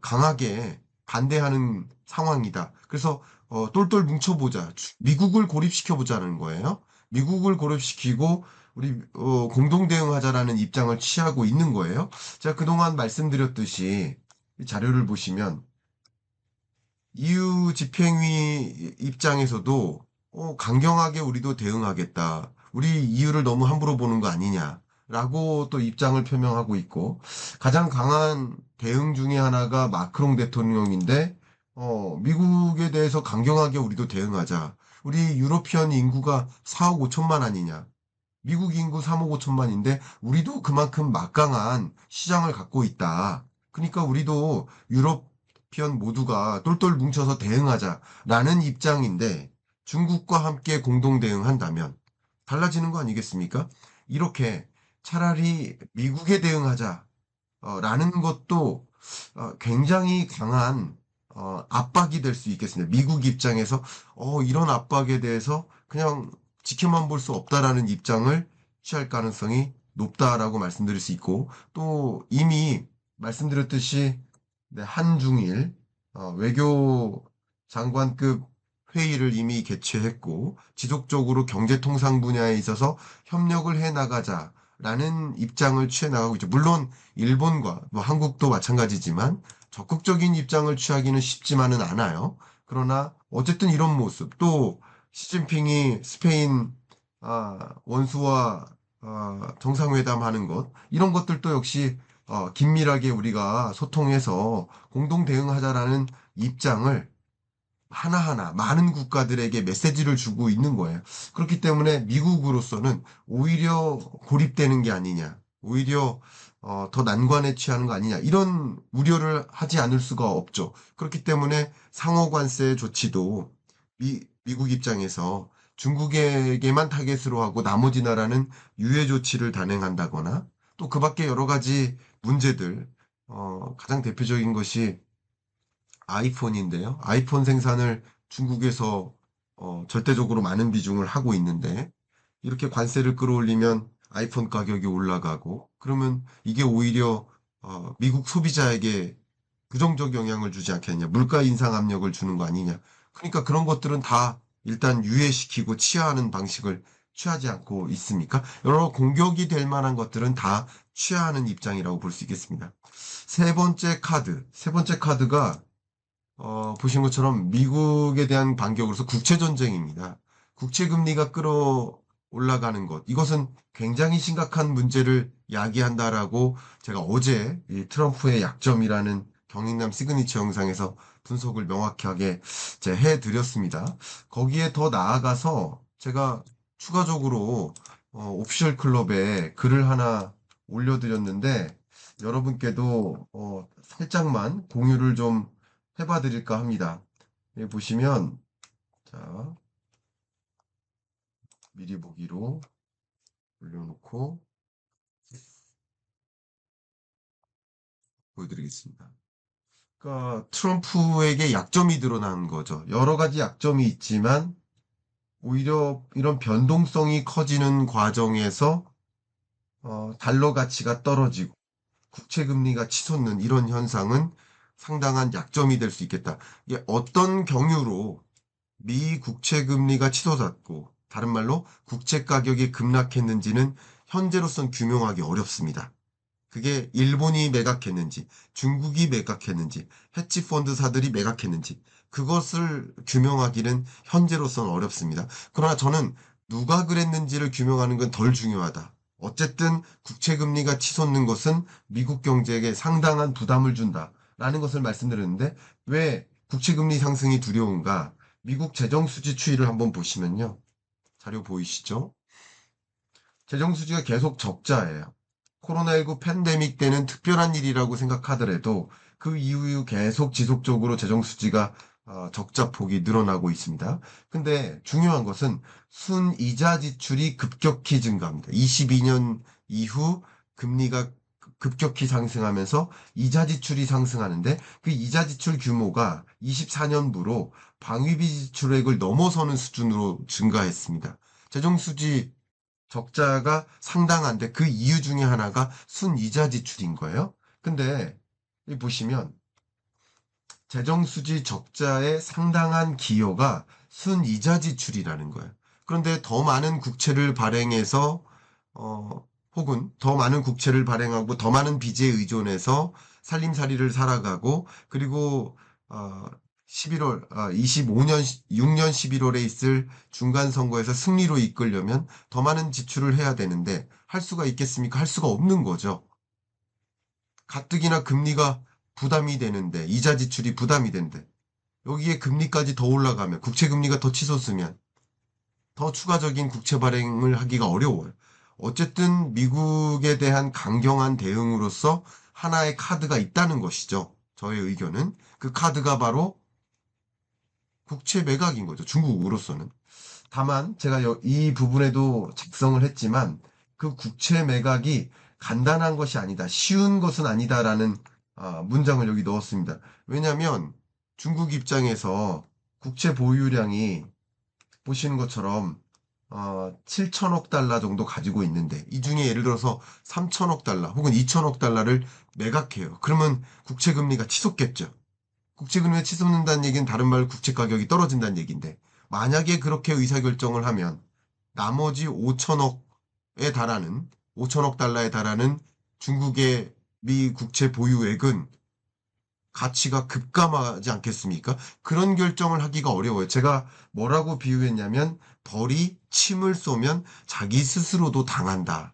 강하게 반대하는 상황이다. 그래서 똘똘 뭉쳐보자. 미국을 고립시켜보자는 거예요. 미국을 고립시키고 우리 공동 대응하자라는 입장을 취하고 있는 거예요. 제가 그동안 말씀드렸듯이 이 자료를 보시면 EU 집행위 입장에서도 강경하게 우리도 대응하겠다. 우리 EU를 너무 함부로 보는 거 아니냐라고 또 입장을 표명하고 있고 가장 강한 대응 중에 하나가 마크롱 대통령인데 미국에 대해서 강경하게 우리도 대응하자. 우리 유로피언 인구가 4억 5천만 아니냐. 미국 인구 3억 5천만인데 우리도 그만큼 막강한 시장을 갖고 있다. 그러니까 우리도 유러피언 모두가 똘똘 뭉쳐서 대응하자라는 입장인데 중국과 함께 공동 대응한다면 달라지는 거 아니겠습니까? 이렇게 차라리 미국에 대응하자라는 것도 굉장히 강한 압박이 될 수 있겠습니다. 미국 입장에서 이런 압박에 대해서 그냥 지켜만 볼 수 없다라는 입장을 취할 가능성이 높다라고 말씀드릴 수 있고 또 이미 말씀드렸듯이 네, 한중일 외교 장관급 회의를 이미 개최했고 지속적으로 경제통상 분야에 있어서 협력을 해 나가자라는 입장을 취해 나가고 있죠. 물론 일본과 뭐 한국도 마찬가지지만 적극적인 입장을 취하기는 쉽지만은 않아요. 그러나 어쨌든 이런 모습 또 시진핑이 스페인 원수와 정상회담 하는 것 이런 것들도 역시 긴밀하게 우리가 소통해서 공동 대응하자라는 입장을 하나하나 많은 국가들에게 메시지를 주고 있는 거예요. 그렇기 때문에 미국으로서는 오히려 고립되는 게 아니냐, 오히려 더 난관에 취하는 거 아니냐 이런 우려를 하지 않을 수가 없죠. 그렇기 때문에 상호 관세 조치도 미국 입장에서 중국에게만 타겟으로 하고 나머지 나라는 유예 조치를 단행한다거나 또 그 밖에 여러 가지 문제들 가장 대표적인 것이 아이폰인데요. 아이폰 생산을 중국에서 절대적으로 많은 비중을 하고 있는데 이렇게 관세를 끌어올리면 아이폰 가격이 올라가고 그러면 이게 오히려 미국 소비자에게 부정적 영향을 주지 않겠냐. 물가 인상 압력을 주는 거 아니냐. 그러니까 그런 것들은 다 일단 유예시키고 치하하는 방식을 취하지 않고 있습니까? 여러 공격이 될 만한 것들은 다 취하하는 입장이라고 볼 수 있겠습니다. 세 번째 카드가 보신 것처럼 미국에 대한 반격으로서 국채전쟁입니다. 국채금리가 올라가는 것. 이것은 굉장히 심각한 문제를 야기한다라고 제가 어제 이 트럼프의 약점이라는 경익남 시그니처 영상에서 분석을 명확하게 해드렸습니다. 거기에 더 나아가서 제가 추가적으로 오피셜 클럽에 글을 하나 올려드렸는데 여러분께도 살짝만 공유를 좀 해봐 드릴까 합니다. 여기 보시면 자 미리 보기로 올려놓고 보여드리겠습니다. 그러니까 트럼프에게 약점이 드러난 거죠. 여러 가지 약점이 있지만 오히려 이런 변동성이 커지는 과정에서 달러 가치가 떨어지고 국채 금리가 치솟는 이런 현상은 상당한 약점이 될 수 있겠다. 이게 어떤 경유로 미 국채 금리가 치솟았고 다른 말로 국채 가격이 급락했는지는 현재로선 규명하기 어렵습니다. 그게 일본이 매각했는지, 중국이 매각했는지, 헤지펀드사들이 매각했는지 그것을 규명하기는 현재로선 어렵습니다. 그러나 저는 누가 그랬는지를 규명하는 건 덜 중요하다. 어쨌든 국채 금리가 치솟는 것은 미국 경제에게 상당한 부담을 준다라는 것을 말씀드렸는데 왜 국채 금리 상승이 두려운가? 미국 재정 수지 추이를 한번 보시면요. 자료 보이시죠? 재정 수지가 계속 적자예요. 코로나19 팬데믹 때는 특별한 일이라고 생각하더라도 그 이후 계속 지속적으로 재정 수지가 적자 폭이 늘어나고 있습니다. 근데 중요한 것은 순이자 지출이 급격히 증가합니다. 22년 이후 금리가 급격히 상승하면서 이자 지출이 상승하는데 그 이자 지출 규모가 24년부로 방위비 지출액을 넘어서는 수준으로 증가했습니다. 재정 수지 적자가 상당한데 그 이유 중에 하나가 순이자 지출인 거예요. 근데 이 보시면 재정수지 적자의 상당한 기여가 순이자 지출이라는 거예요. 그런데 더 많은 국채를 발행해서 혹은 더 많은 국채를 발행하고 더 많은 빚에 의존해서 살림살이를 살아가고 그리고 11월 25년 6년 11월에 있을 중간 선거에서 승리로 이끌려면 더 많은 지출을 해야 되는데 할 수가 있겠습니까? 할 수가 없는 거죠. 가뜩이나 금리가 부담이 되는데 이자 지출이 부담이 되는데 여기에 금리까지 더 올라가면 국채 금리가 더 치솟으면 더 추가적인 국채 발행을 하기가 어려워요. 어쨌든 미국에 대한 강경한 대응으로서 하나의 카드가 있다는 것이죠. 저의 의견은 그 카드가 바로 국채 매각인 거죠. 중국으로서는. 다만 제가 이 부분에도 작성을 했지만 그 국채 매각이 간단한 것이 아니다. 쉬운 것은 아니다라는 문장을 여기 넣었습니다. 왜냐하면 중국 입장에서 국채 보유량이 보시는 것처럼 7천억 달러 정도 가지고 있는데 이 중에 예를 들어서 3천억 달러 혹은 2천억 달러를 매각해요. 그러면 국채 금리가 치솟겠죠. 국채 금리가 치솟는다는 얘기는 다른 말로 국채 가격이 떨어진다는 얘기인데 만약에 그렇게 의사결정을 하면 나머지 5천억 달러에 달하는 중국의 미 국채 보유액은 가치가 급감하지 않겠습니까? 그런 결정을 하기가 어려워요. 제가 뭐라고 비유했냐면 벌이 침을 쏘면 자기 스스로도 당한다.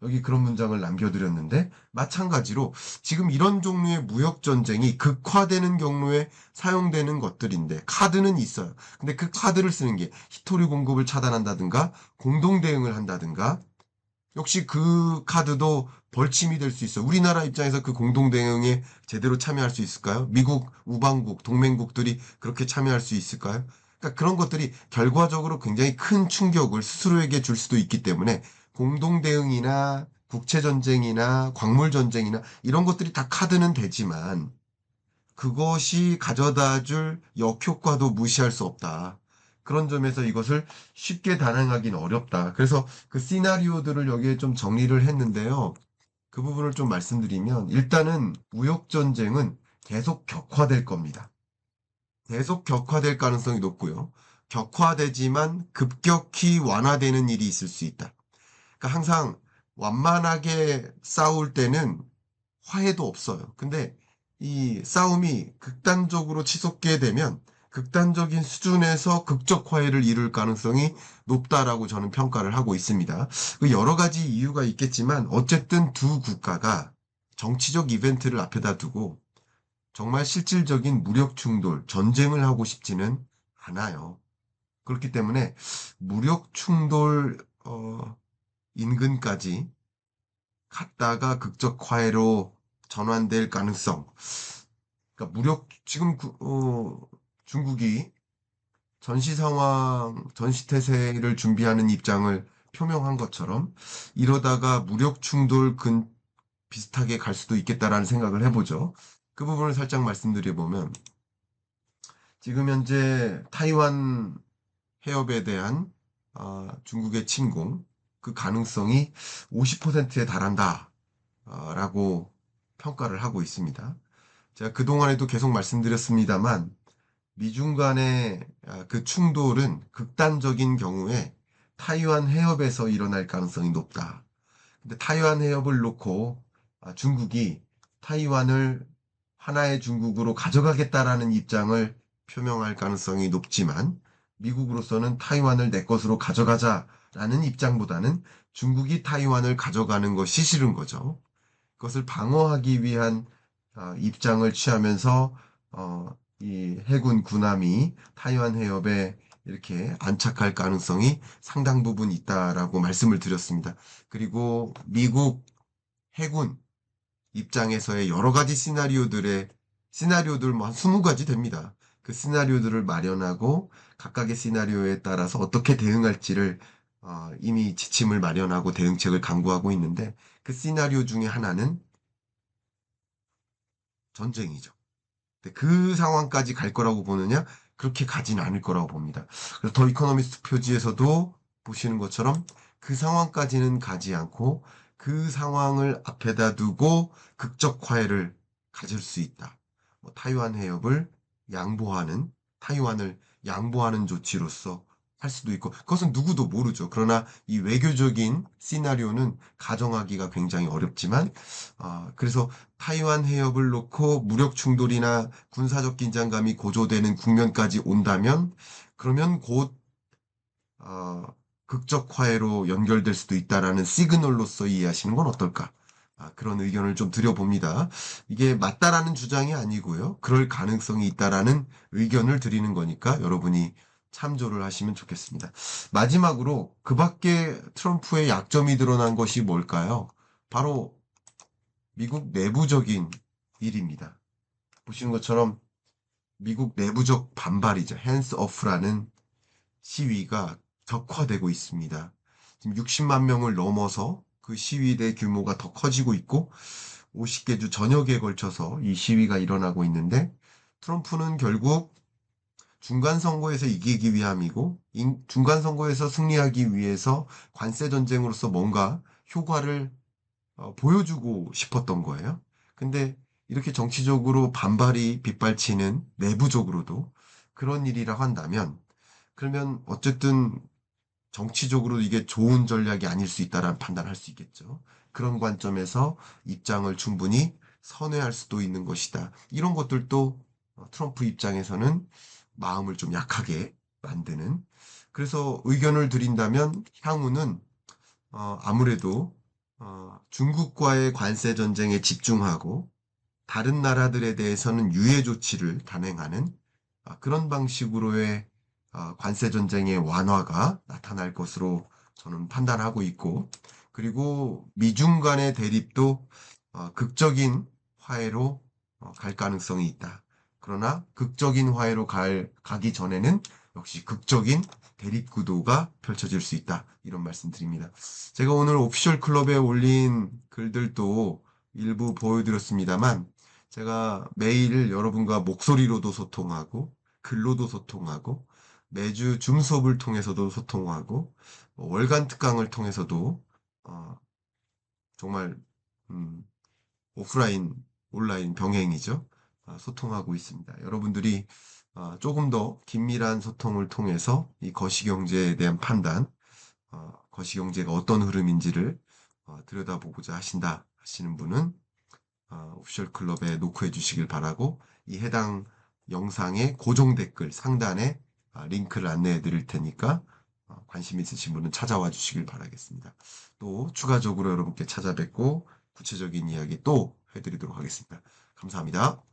여기 그런 문장을 남겨드렸는데 마찬가지로 지금 이런 종류의 무역 전쟁이 극화되는 경우에 사용되는 것들인데 카드는 있어요. 근데 그 카드를 쓰는 게 히토리 공급을 차단한다든가 공동 대응을 한다든가 역시 그 카드도 벌침이 될 수 있어요. 우리나라 입장에서 그 공동 대응에 제대로 참여할 수 있을까요? 미국 우방국, 동맹국들이 그렇게 참여할 수 있을까요? 그러니까 그런 것들이 결과적으로 굉장히 큰 충격을 스스로에게 줄 수도 있기 때문에 공동 대응이나 국채 전쟁이나 광물 전쟁이나 이런 것들이 다 카드는 되지만 그것이 가져다 줄 역효과도 무시할 수 없다. 그런 점에서 이것을 쉽게 단행하기는 어렵다. 그래서 그 시나리오들을 여기에 좀 정리를 했는데요. 그 부분을 좀 말씀드리면 일단은 무역 전쟁은 계속 격화될 겁니다. 계속 격화될 가능성이 높고요. 격화되지만 급격히 완화되는 일이 있을 수 있다. 그러니까 항상 완만하게 싸울 때는 화해도 없어요. 근데 이 싸움이 극단적으로 치솟게 되면 극단적인 수준에서 극적 화해를 이룰 가능성이 높다라고 저는 평가를 하고 있습니다. 그 여러 가지 이유가 있겠지만 어쨌든 두 국가가 정치적 이벤트를 앞에다 두고 정말 실질적인 무력 충돌, 전쟁을 하고 싶지는 않아요. 그렇기 때문에 무력 충돌 인근까지 갔다가 극적 화해로 전환될 가능성. 그러니까 무력 지금 중국이 전시 상황, 전시 태세를 준비하는 입장을 표명한 것처럼 이러다가 무력 충돌 비슷하게 갈 수도 있겠다라는 생각을 해보죠. 그 부분을 살짝 말씀드려보면 지금 현재 타이완 해협에 대한 중국의 침공 그 가능성이 50%에 달한다 라고 평가를 하고 있습니다. 제가 그동안에도 계속 말씀드렸습니다만 미중 간의 그 충돌은 극단적인 경우에 타이완 해협에서 일어날 가능성이 높다. 근데 타이완 해협을 놓고 중국이 타이완을 하나의 중국으로 가져가겠다라는 입장을 표명할 가능성이 높지만 미국으로서는 타이완을 내 것으로 가져가자라는 입장보다는 중국이 타이완을 가져가는 것이 싫은 거죠. 그것을 방어하기 위한 입장을 취하면서 이 해군 군함이 타이완 해협에 이렇게 안착할 가능성이 상당 부분 있다라고 말씀을 드렸습니다. 그리고 미국 해군 입장에서의 여러 가지 시나리오들 뭐 한 20가지 됩니다. 그 시나리오들을 마련하고 각각의 시나리오에 따라서 어떻게 대응할지를 이미 지침을 마련하고 대응책을 강구하고 있는데 그 시나리오 중에 하나는 전쟁이죠. 근데 그 상황까지 갈 거라고 보느냐? 그렇게 가진 않을 거라고 봅니다. 그래서 더 이코노미스트 표지에서도 보시는 것처럼 그 상황까지는 가지 않고 그 상황을 앞에다 두고 극적 화해를 가질 수 있다. 뭐 타이완 해협을 타이완을 양보하는 조치로서 할 수도 있고, 그것은 누구도 모르죠. 그러나 이 외교적인 시나리오는 가정하기가 굉장히 어렵지만, 그래서 타이완 해협을 놓고 무력 충돌이나 군사적 긴장감이 고조되는 국면까지 온다면, 그러면 곧 극적 화해로 연결될 수도 있다라는 시그널로서 이해하시는 건 어떨까? 그런 의견을 좀 드려봅니다. 이게 맞다라는 주장이 아니고요. 그럴 가능성이 있다라는 의견을 드리는 거니까 여러분이 참조를 하시면 좋겠습니다. 마지막으로 그 밖에 트럼프의 약점이 드러난 것이 뭘까요? 바로 미국 내부적인 일입니다. 보시는 것처럼 미국 내부적 반발이죠. hands off라는 시위가 격화되고 있습니다. 지금 60만 명을 넘어서 그 시위대 규모가 더 커지고 있고 50개 주 전역에 걸쳐서 이 시위가 일어나고 있는데 트럼프는 결국 중간 선거에서 이기기 위함이고 중간 선거에서 승리하기 위해서 관세 전쟁으로서 뭔가 효과를 보여주고 싶었던 거예요. 근데 이렇게 정치적으로 반발이 빗발치는 내부적으로도 그런 일이라고 한다면 그러면 어쨌든 정치적으로 이게 좋은 전략이 아닐 수 있다라는 판단을 할 수 있겠죠. 그런 관점에서 입장을 충분히 선회할 수도 있는 것이다. 이런 것들도 트럼프 입장에서는 마음을 좀 약하게 만드는. 그래서 의견을 드린다면 향후는 아무래도 중국과의 관세 전쟁에 집중하고 다른 나라들에 대해서는 유예 조치를 단행하는 그런 방식으로의 관세 전쟁의 완화가 나타날 것으로 저는 판단하고 있고, 그리고 미중 간의 대립도 극적인 화해로 갈 가능성이 있다. 그러나 극적인 화해로 가기 전에는 역시 극적인 대립 구도가 펼쳐질 수 있다. 이런 말씀 드립니다. 제가 오늘 오피셜 클럽에 올린 글들도 일부 보여드렸습니다만, 제가 매일 여러분과 목소리로도 소통하고, 글로도 소통하고, 매주 줌 수업을 통해서도 소통하고, 월간 특강을 통해서도, 정말, 오프라인, 온라인 병행이죠. 소통하고 있습니다. 여러분들이 조금 더 긴밀한 소통을 통해서 이 거시경제에 대한 판단, 거시경제가 어떤 흐름인지를 들여다보고자 하시는 분은 오피셜 클럽에 노크해 주시길 바라고 이 해당 영상의 고정 댓글 상단에 링크를 안내해 드릴 테니까 관심 있으신 분은 찾아와 주시길 바라겠습니다. 또 추가적으로 여러분께 찾아뵙고 구체적인 이야기 또 해드리도록 하겠습니다. 감사합니다.